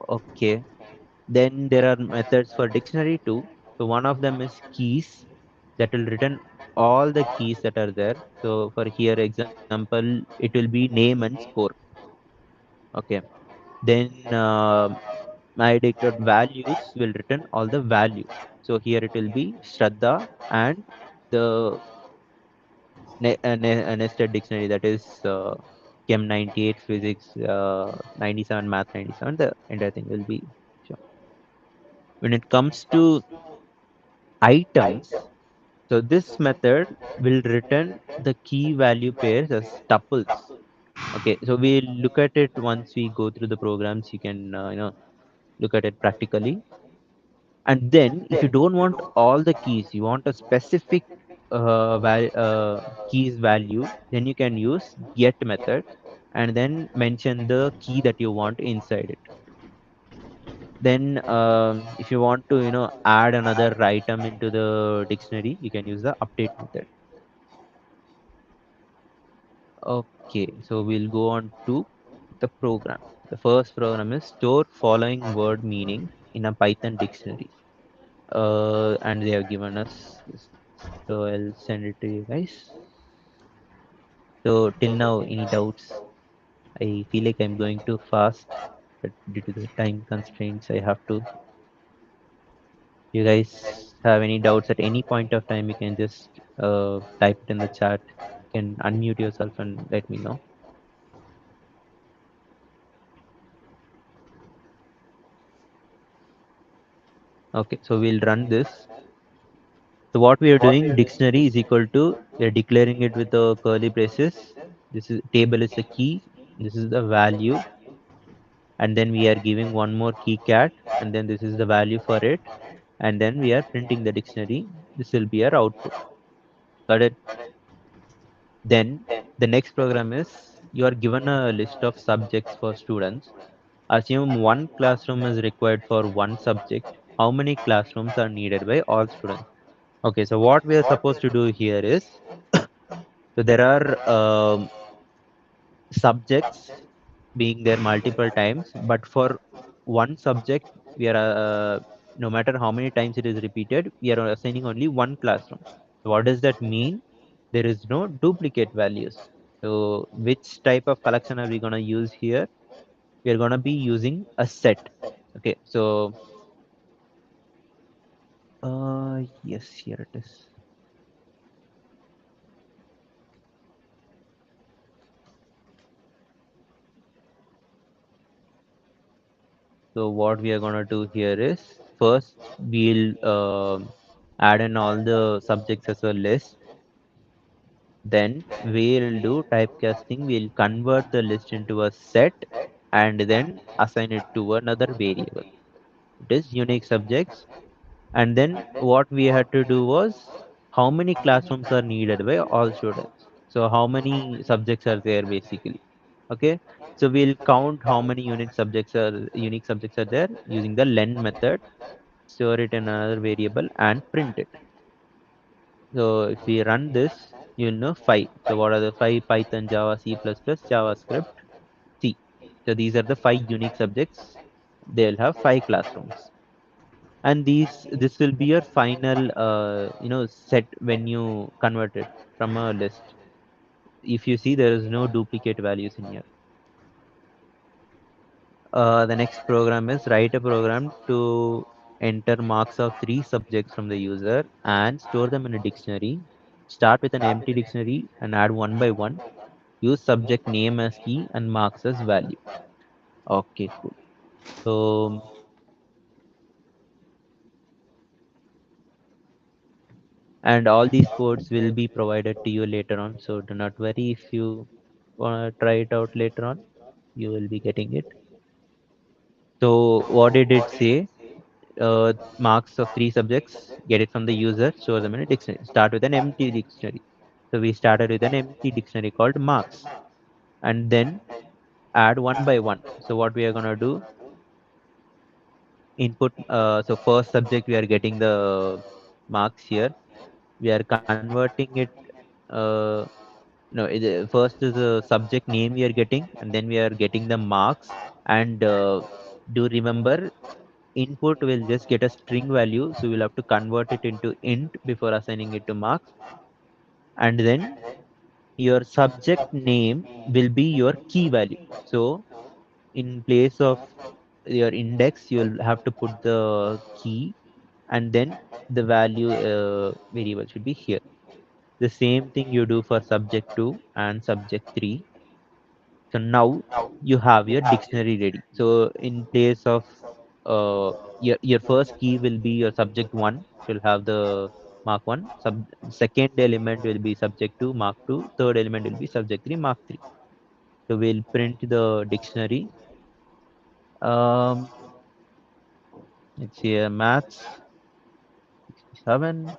Okay. Then there are methods for dictionary too. So one of them is keys that will return all the keys that are there. So for here example, it will be name and score. Okay. Then my dictate values will return all the values. So here it will be Shraddha and the nested dictionary, that is Chem 98, Physics 97, Math 97. The entire thing will be shown. When it comes to items, so this method will return the key value pairs as tuples. Okay, so we'll look at it once we go through the programs. You can look at it practically. And then if you don't want all the keys, you want a specific keys value, then you can use get method. and then mention the key that you want inside it. Then if you want to add another item into the dictionary, you can use the update method. Okay, so we'll go on to the program. The first program is store following word meaning in a Python dictionary. And they have given us this. So I'll send it to you guys. So till now, any doubts? I feel like I'm going too fast, but due to the time constraints, I have to. You guys have any doubts at any point of time, you can just type it in the chat. You can unmute yourself and let me know. Okay, so we'll run this. So what we are doing, dictionary is equal to, we are declaring it with the curly braces. This is table is the key. This is the value. And then we are giving one more key cat. And then this is the value for it. And then we are printing the dictionary. This will be our output. Got it? Then the next program is, you are given a list of subjects for students. Assume one classroom is required for one subject. How many classrooms are needed by all students? Okay, so what we are supposed to do here is, so there are subjects being there multiple times, but for one subject, we are no matter how many times it is repeated, we are assigning only one classroom. So what does that mean? There is no duplicate values. So which type of collection are we going to use here? We are going to be using a set. Okay, so yes, here it is. So what we are going to do here is, first we'll add in all the subjects as a list. Then we'll do typecasting. We'll convert the list into a set and then assign it to another variable. It is unique subjects. And then what we had to do was, how many classrooms are needed by all students. So how many subjects are there basically. Okay. So we'll count how many unique subjects are there using the len method, store it in another variable and print it. So if we run this, you'll know five. So what are the five? Python, Java, C++, JavaScript, C. So these are the five unique subjects. They'll have five classrooms. And this will be your final set when you convert it from a list. If you see, there is no duplicate values in here. The next program is, write a program to enter marks of three subjects from the user and store them in a dictionary. Start with an empty dictionary and add one by one. Use subject name as key and marks as value. Okay, cool. So, and all these codes will be provided to you later on. So do not worry if you want to try it out later on. You will be getting it. So what did it say? Marks of three subjects, get it from the user, store them in a dictionary. Start with an empty dictionary. So we started with an empty dictionary called marks, and then add one by one. So what we are going to do, input, so first subject we are getting the marks here. We are converting it, uh, no, first is the subject name we are getting, and then we are getting the marks. And do remember, input will just get a string value, so we'll have to convert it into int before assigning it to marks. And then your subject name will be your key value. So in place of your index, you'll have to put the key, and then the value variable should be here. The same thing you do for subject 2 and subject 3. So now you have your dictionary ready. So in place of your first key will be your subject 1, which will have the mark 1. Second element will be subject 2, mark 2. Third element will be subject 3, mark 3. So we'll print the dictionary. Um, let's see, maths 67,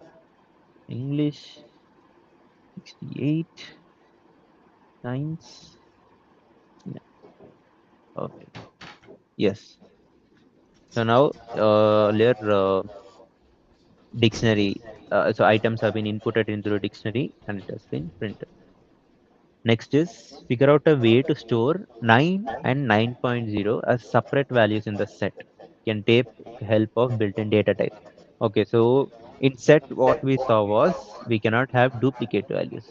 English 68, science Yes. So now, earlier dictionary, so items have been inputted into the dictionary and it has been printed. Next is figure out a way to store 9 and 9.0 as separate values in the set. Can take help of built-in data type. Okay, so in set what we saw was we cannot have duplicate values.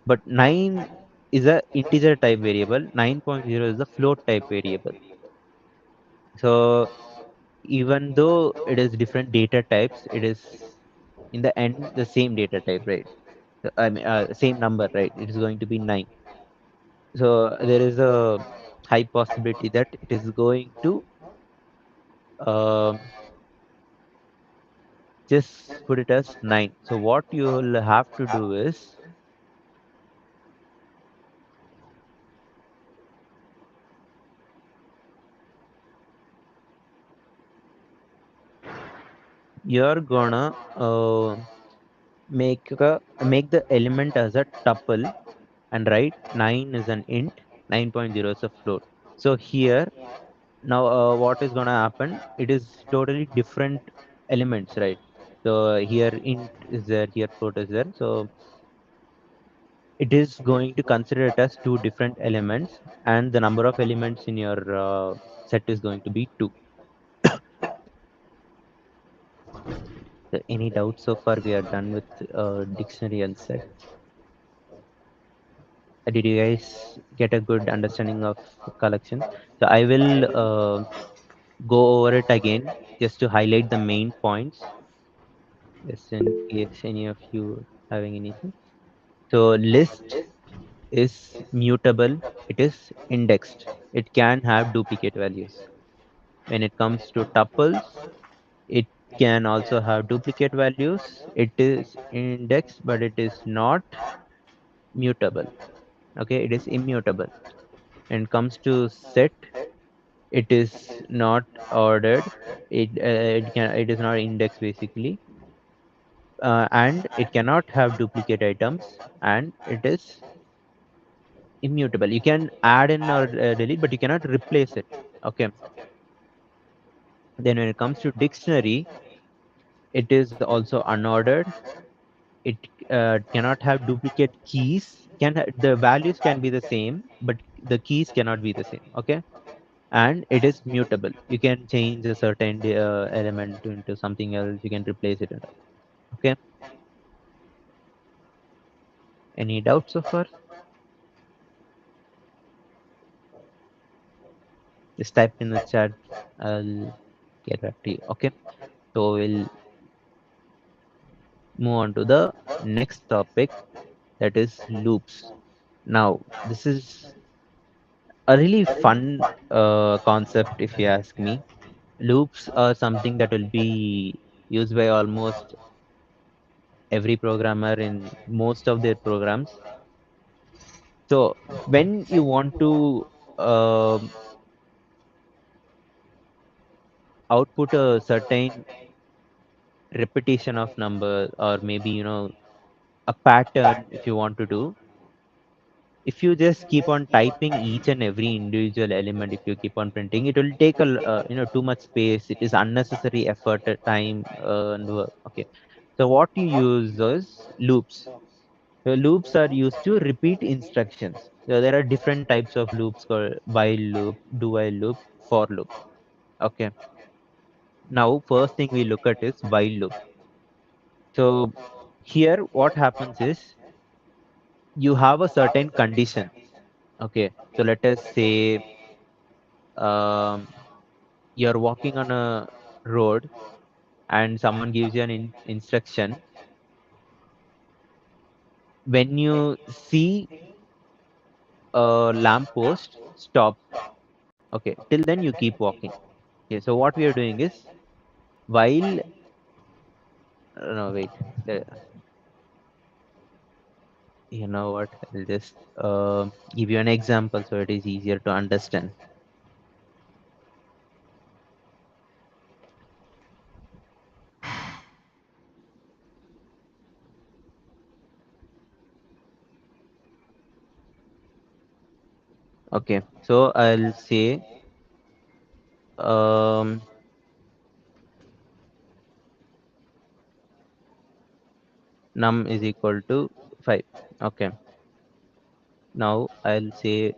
But 9 is a integer type variable, 9.0 is a float type variable. So even though it is different data types, it is in the end the same data type, right? I mean, same number, right? It is going to be 9. So there is a high possibility that it is going to um just put it as 9. So what you'll have to do is you're gonna make the element as a tuple and write 9 is an int, 9.0 is a float. So here now what is gonna happen? It is totally different elements, right? So here int is there, here float is there. So it is going to consider it as two different elements, and the number of elements in your set is going to be 2. So any doubts so far? We are done with dictionary and set. Did you guys get a good understanding of collection? So I will go over it again just to highlight the main points, just in case any of you having anything. So list is mutable. It is indexed. It can have duplicate values. When it comes to tuples, it can also have duplicate values. It is indexed, but it is not mutable. Okay, it is immutable. When it comes to set, it is not ordered. It is not indexed basically, and it cannot have duplicate items, and it is immutable. You can add in or delete, but you cannot replace it. Okay. Then when it comes to dictionary, it is also unordered. It cannot have duplicate keys. The values can be the same, but the keys cannot be the same. Okay, and it is mutable. You can change a certain element into something else. You can replace it. Okay. Any doubts so far? Just type in the chat. I'll get back to you. Okay. So we'll move on to the next topic, that is loops. Now, this is a really fun concept, if you ask me. Loops are something that will be used by almost every programmer in most of their programs. So when you want to um output a certain repetition of number, or maybe a pattern, if you want to do, if you just keep on typing each and every individual element, if you keep on printing, it will take too much space. It is unnecessary effort, time, and work. Okay, so what you use is loops. So loops are used to repeat instructions. So there are different types of loops called while loop, do while loop, for loop. Okay, now first thing we look at is while loop. So here what happens is you have a certain condition. Okay, so let us say um, you're walking on a road and someone gives you an instruction. When you see a lamp post, stop. Okay, till then you keep walking. Okay, so what we are doing is while no wait, uh, you know what? I'll just give you an example so it is easier to understand. Okay, so I'll say, Um, num is equal to 5. Okay. Now I'll say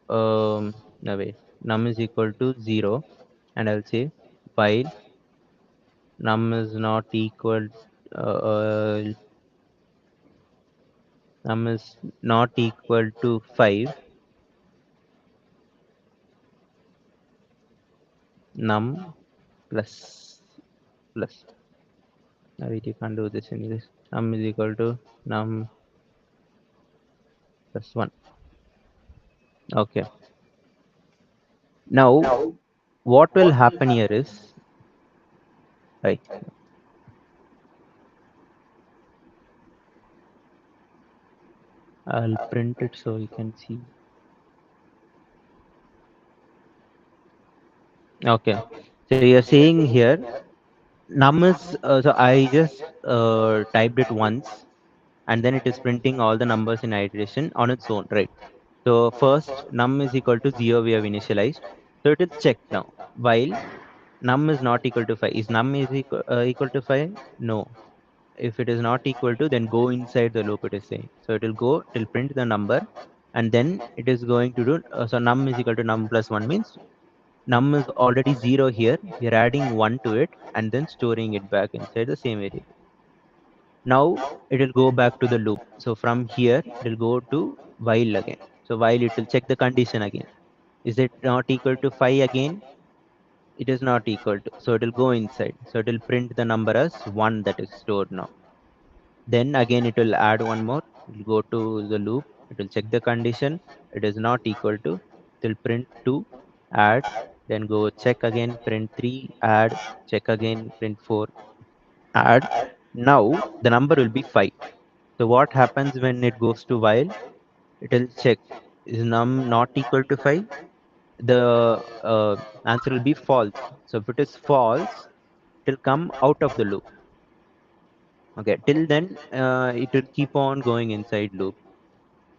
no wait, num is equal to 0, and I'll say while num is not equal uh, num is not equal to 5, num plus plus. Wait, you can't do this in this. Num is equal to num plus 1. Okay. Now what will happen here is, right, I'll print it so you can see. Okay. So you're saying here num is so I just typed it once, and then it is printing all the numbers in iteration on its own, right? So first num is equal to 0 we have initialized. So it will check now. While num is not equal to 5. Is num is equal to 5? No. If it is not equal to, then go inside the loop, it is saying. So it will go, it will print the number, and then it is going to do, so num is equal to num plus 1 means num is already 0 here. We are adding 1 to it and then storing it back inside the same variable. Now it will go back to the loop. So from here, it will go to while again. So while it will check the condition again. Is it not equal to 5 again? It is not equal to. So it will go inside. So it will print the number as 1 that is stored now. Then again, it will add one more. It will go to the loop. It will check the condition. It is not equal to. It will print 2, add, then go check again, print 3, add, check again, print 4, add. Now the number will be 5. So what happens when it goes to while? It will check, is num not equal to 5? The answer will be false. So if it is false, it will come out of the loop. Okay, till then it will keep on going inside loop.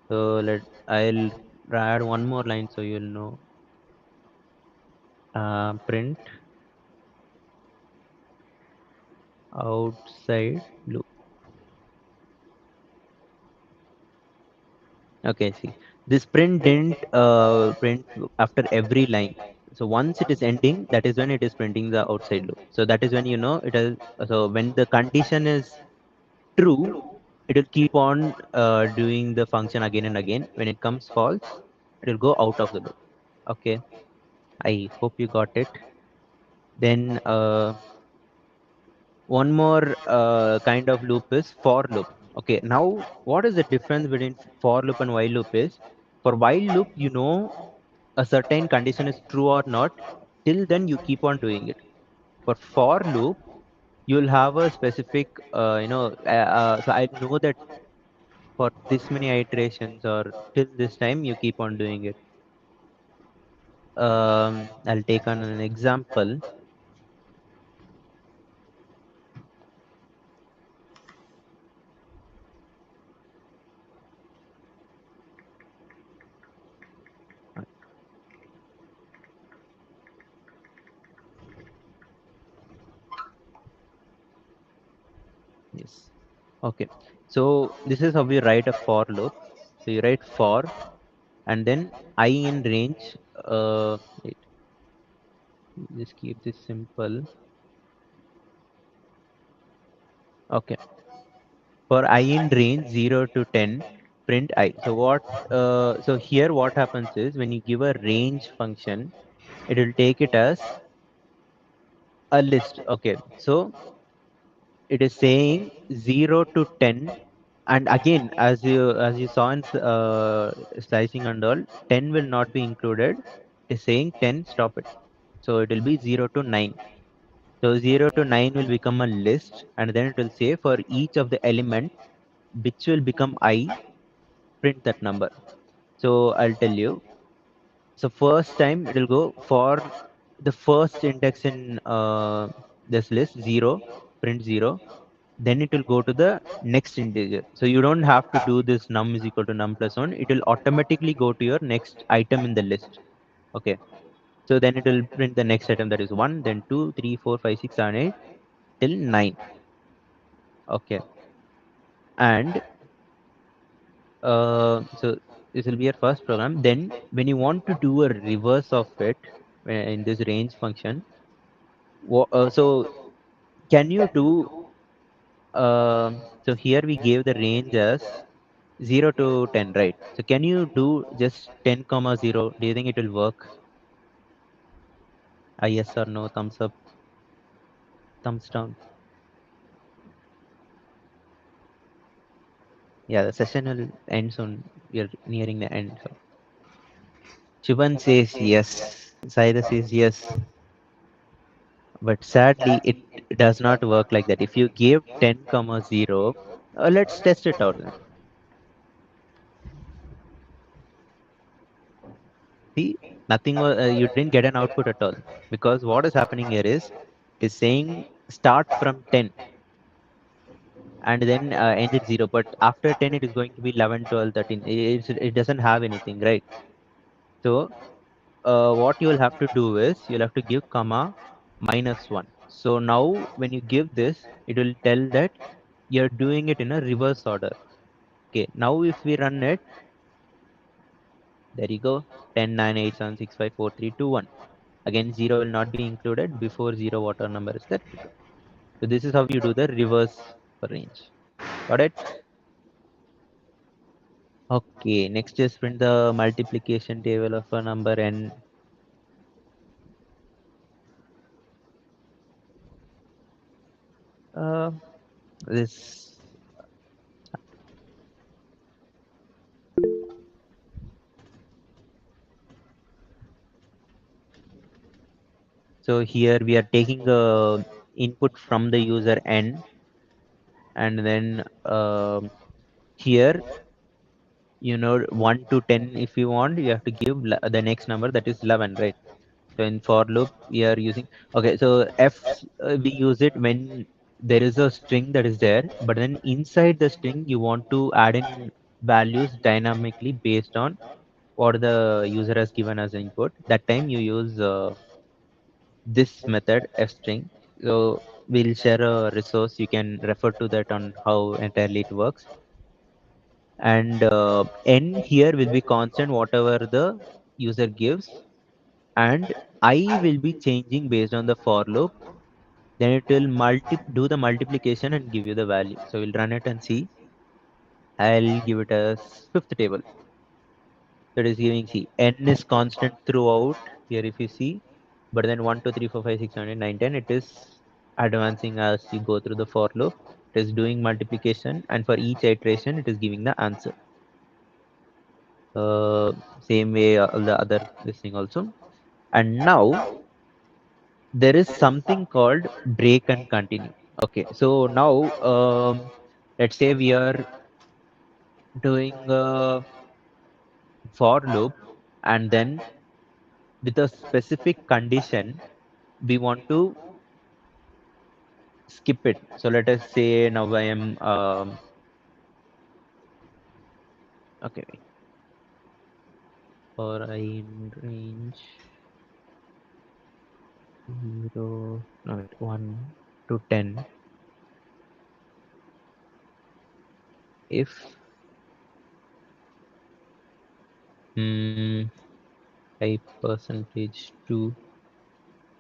So I'll add one more line so you'll know. Print outside loop. Okay, see, this print didn't print after every line. So once it is ending, that is when it is printing the outside loop. So that is when you know it is. So when the condition is true, it will keep on doing the function again and again. When it comes false, it will go out of the loop. Okay, I hope you got it. Then one more kind of loop is for loop. Okay, now what is the difference between for loop and while loop is, for while loop, you know a certain condition is true or not, till then you keep on doing it. For loop, you'll have a specific, so I know that for this many iterations or till this time, you keep on doing it. I'll take on an example. Yes. Okay. So this is how we write a for loop. So you write for and then I in range. Wait, just keep this simple. Okay. For I in range 0 to 10, print I. So what? So here what happens is when you give a range function, it will take it as a list. Okay. So it is saying 0 to 10, and again as you saw in slicing and all, 10 will not be included. It is saying 10, stop it. So it will be 0 to 9. So 0 to 9 will become a list, and then it will say for each of the element which will become I, print that number. So I'll tell you. So first time it will go for the first index in this list, 0, print 0. Then it will go to the next integer. So you don't have to do this num is equal to num plus 1. It will automatically go to your next item in the list. Okay. So then it will print the next item, that is 1, then 2, 3, 4, 5, 6, 7, 8 till 9. Okay. And so this will be your first program. Then when you want to do a reverse of it in this range function, so can you do so here we gave the range as 0 to 10, right? So can you do just 10 comma 0? Do you think it will work? Yes or no? Thumbs up, thumbs down. Yeah, the session will end soon. We are nearing the end. So Shivan says yes. Saida says yes. But sadly, it does not work like that. If you give 10 comma 0, let's test it out then. See, nothing was, you didn't get an output at all. Because what is happening here is saying start from 10 and then end at 0. But after 10, it is going to be 11, 12, 13. It doesn't have anything, right? So what you will have to do is you'll have to give comma -1. So now when you give this, it will tell that you're doing it in a reverse order. Okay, now if we run it, there you go, 10, 9, 8, 7, 6, 5, 4, 3, 2, 1. Again, 0 will not be included. Before 0, whatever number is there. So this is how you do the reverse for range. Got it? Okay, next is print the multiplication table of a number n. Uh, this So here we are taking the input from the user n, and then here, 1 to 10, if you want, you have to give the next number, that is 11, right? So in for loop, we are using, okay, so f, we use it when there is a string that is there, but then inside the string, you want to add in values dynamically based on what the user has given as input. That time you use this method f string. So we'll share a resource. You can refer to that on how entirely it works. And n here will be constant, whatever the user gives. And I will be changing based on the for loop. Then it will do the multiplication and give you the value. So we'll run it and see. I'll give it as fifth table. That is giving, see, n is constant throughout here if you see. But then 1, 2, 3, 4, 5, 6, 7, 8, 9, 10, it is advancing as you go through the for loop. It is doing multiplication, and for each iteration, it is giving the answer. Same way all the other this thing also. And now there is something called break and continue. Okay, so now let's say we are doing a for loop, and then with a specific condition, we want to skip it. So let us say now I am okay, wait, for I in range 0, no wait, 1 to 10. If mm, I percentage 2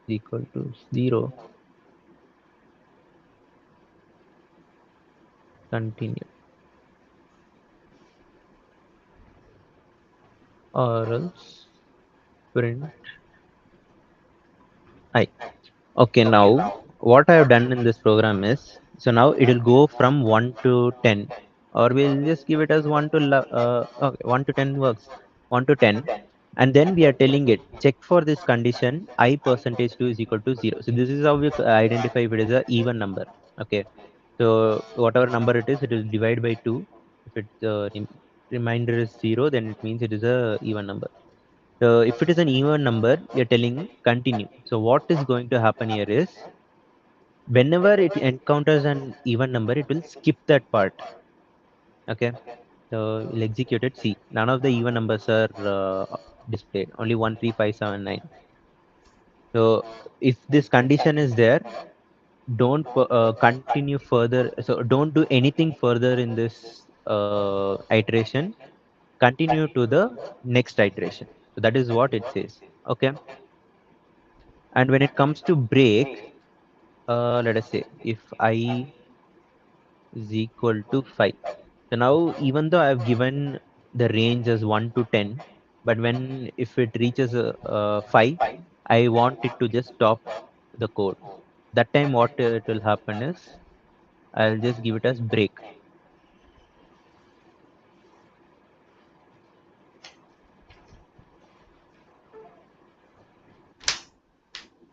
is equal to 0, continue, or else print I. Okay, now what I have done in this program is, so now it will go from 1 to 10, or we'll just give it as 1 to okay, 1 to 10 works, 1 to 10, and then we are telling it check for this condition I percentage 2 is equal to 0. So this is how we identify if it is a even number. Okay, so whatever number it is, it will divide by 2. If it remainder is 0, then it means it is a even number. So if it is an even number, you're telling continue. So what is going to happen here is, whenever it encounters an even number, it will skip that part. Okay, so we'll execute it. See, none of the even numbers are displayed. Only 1, 3, 5, 7, 9. So if this condition is there, don't continue further. So don't do anything further in this iteration. Continue to the next iteration. So that is what it says. Okay. And when it comes to break, let us say if I is equal to 5. So now, even though I've given the range as 1 to 10, but when if it reaches 5, I want it to just stop the code. That time, what it will happen is I'll just give it as break.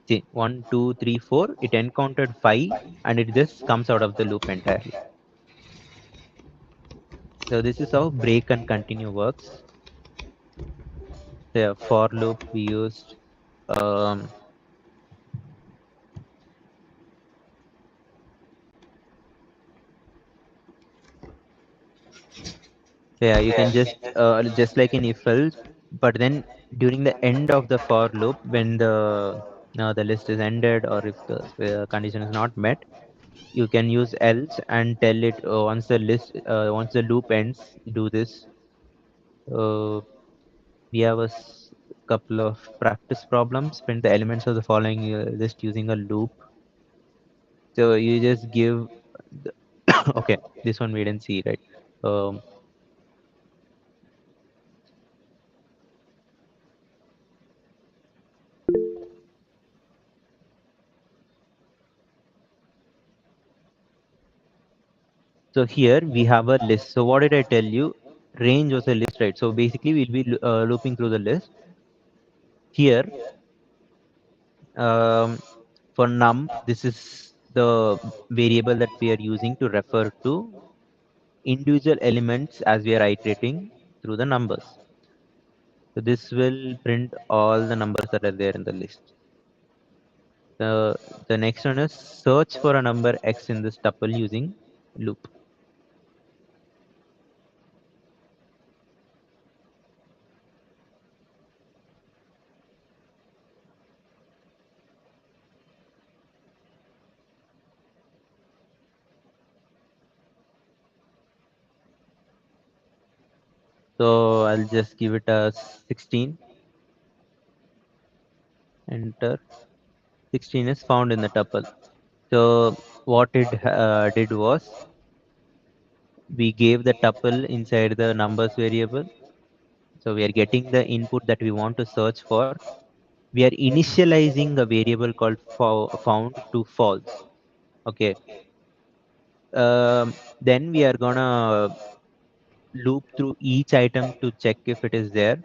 See, 1, 2, 3, 4. It encountered 5, and it just comes out of the loop entirely. So this is how break and continue works. The for loop we used. Um, Yeah, you can just like in if else, but then during the end of the for loop, when the list is ended or if the condition is not met, you can use else and tell it once the loop ends, do this. Uh, we have couple of practice problems. Print the elements of the following list using a loop. So you just give. The okay, this one we didn't see, right? Um, So here we have a list. So what did I tell you? Range was a list, right? So basically we'll be looping through the list. Here, um, for num, this is the variable that we are using to refer to individual elements as we are iterating through the numbers. So this will print all the numbers that are there in the list. The, the next one is search for a number x in this tuple using loop. So I'll just give it a 16. Enter. 16 is found in the tuple. So what it did was we gave the tuple inside the numbers variable. So we are getting the input that we want to search for. We are initializing a variable called found to false. Okay. Then we are gonna loop through each item to check if it is there.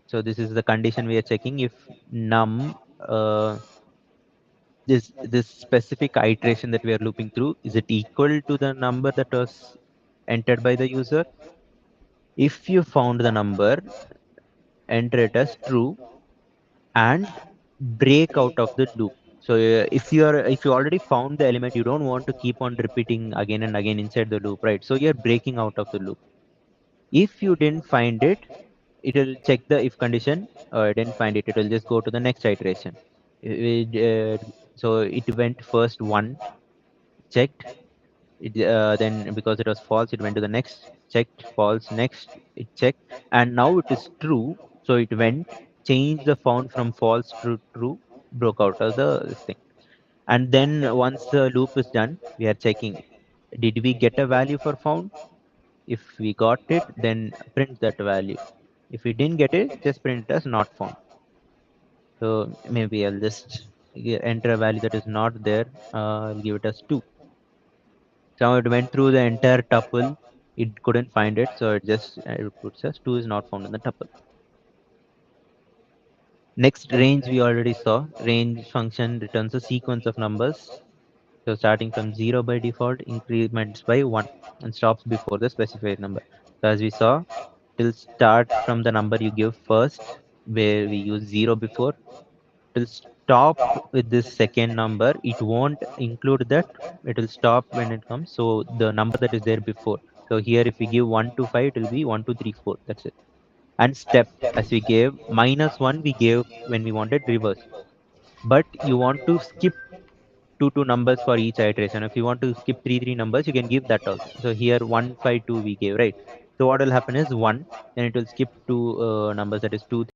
So this is the condition we are checking if num this specific iteration that we are looping through, is it equal to the number that was entered by the user? If you found the number, enter it as true and break out of the loop. So if you already found the element, you don't want to keep on repeating again and again inside the loop, right? So you're breaking out of the loop. If you didn't find it, it will check the if condition. Or didn't find it, it will just go to the next iteration. So it went first one, checked. Then because it was false, it went to the next, checked, false, next, it checked, and now it is true. So it went, changed the found from false to true, broke out of the this thing. And then once the loop is done, we are checking, did we get a value for found? If we got it, then print that value. If we didn't get it, just print it as not found. So maybe I'll just enter a value that is not there. I'll give it as 2. So it went through the entire tuple. It couldn't find it, so it just it puts us 2 is not found in the tuple. Next, range we already saw. Range function returns a sequence of numbers. So starting from 0 by default, increments by 1 and stops before the specified number. So as we saw, it will start from the number you give first, where we use 0 before. It will stop with this second number. It won't include that. It will stop when it comes. So the number that is there before. So here, if we give 1 to 5, it will be 1, 2, 3, 4. That's it. And step, as we gave -1, we gave when we wanted reverse. But you want to skip two numbers for each iteration. If you want to skip three numbers, you can give that also. So here 1, 5, 2 we gave, right? So what will happen is 1, then it will skip two numbers, that is 2,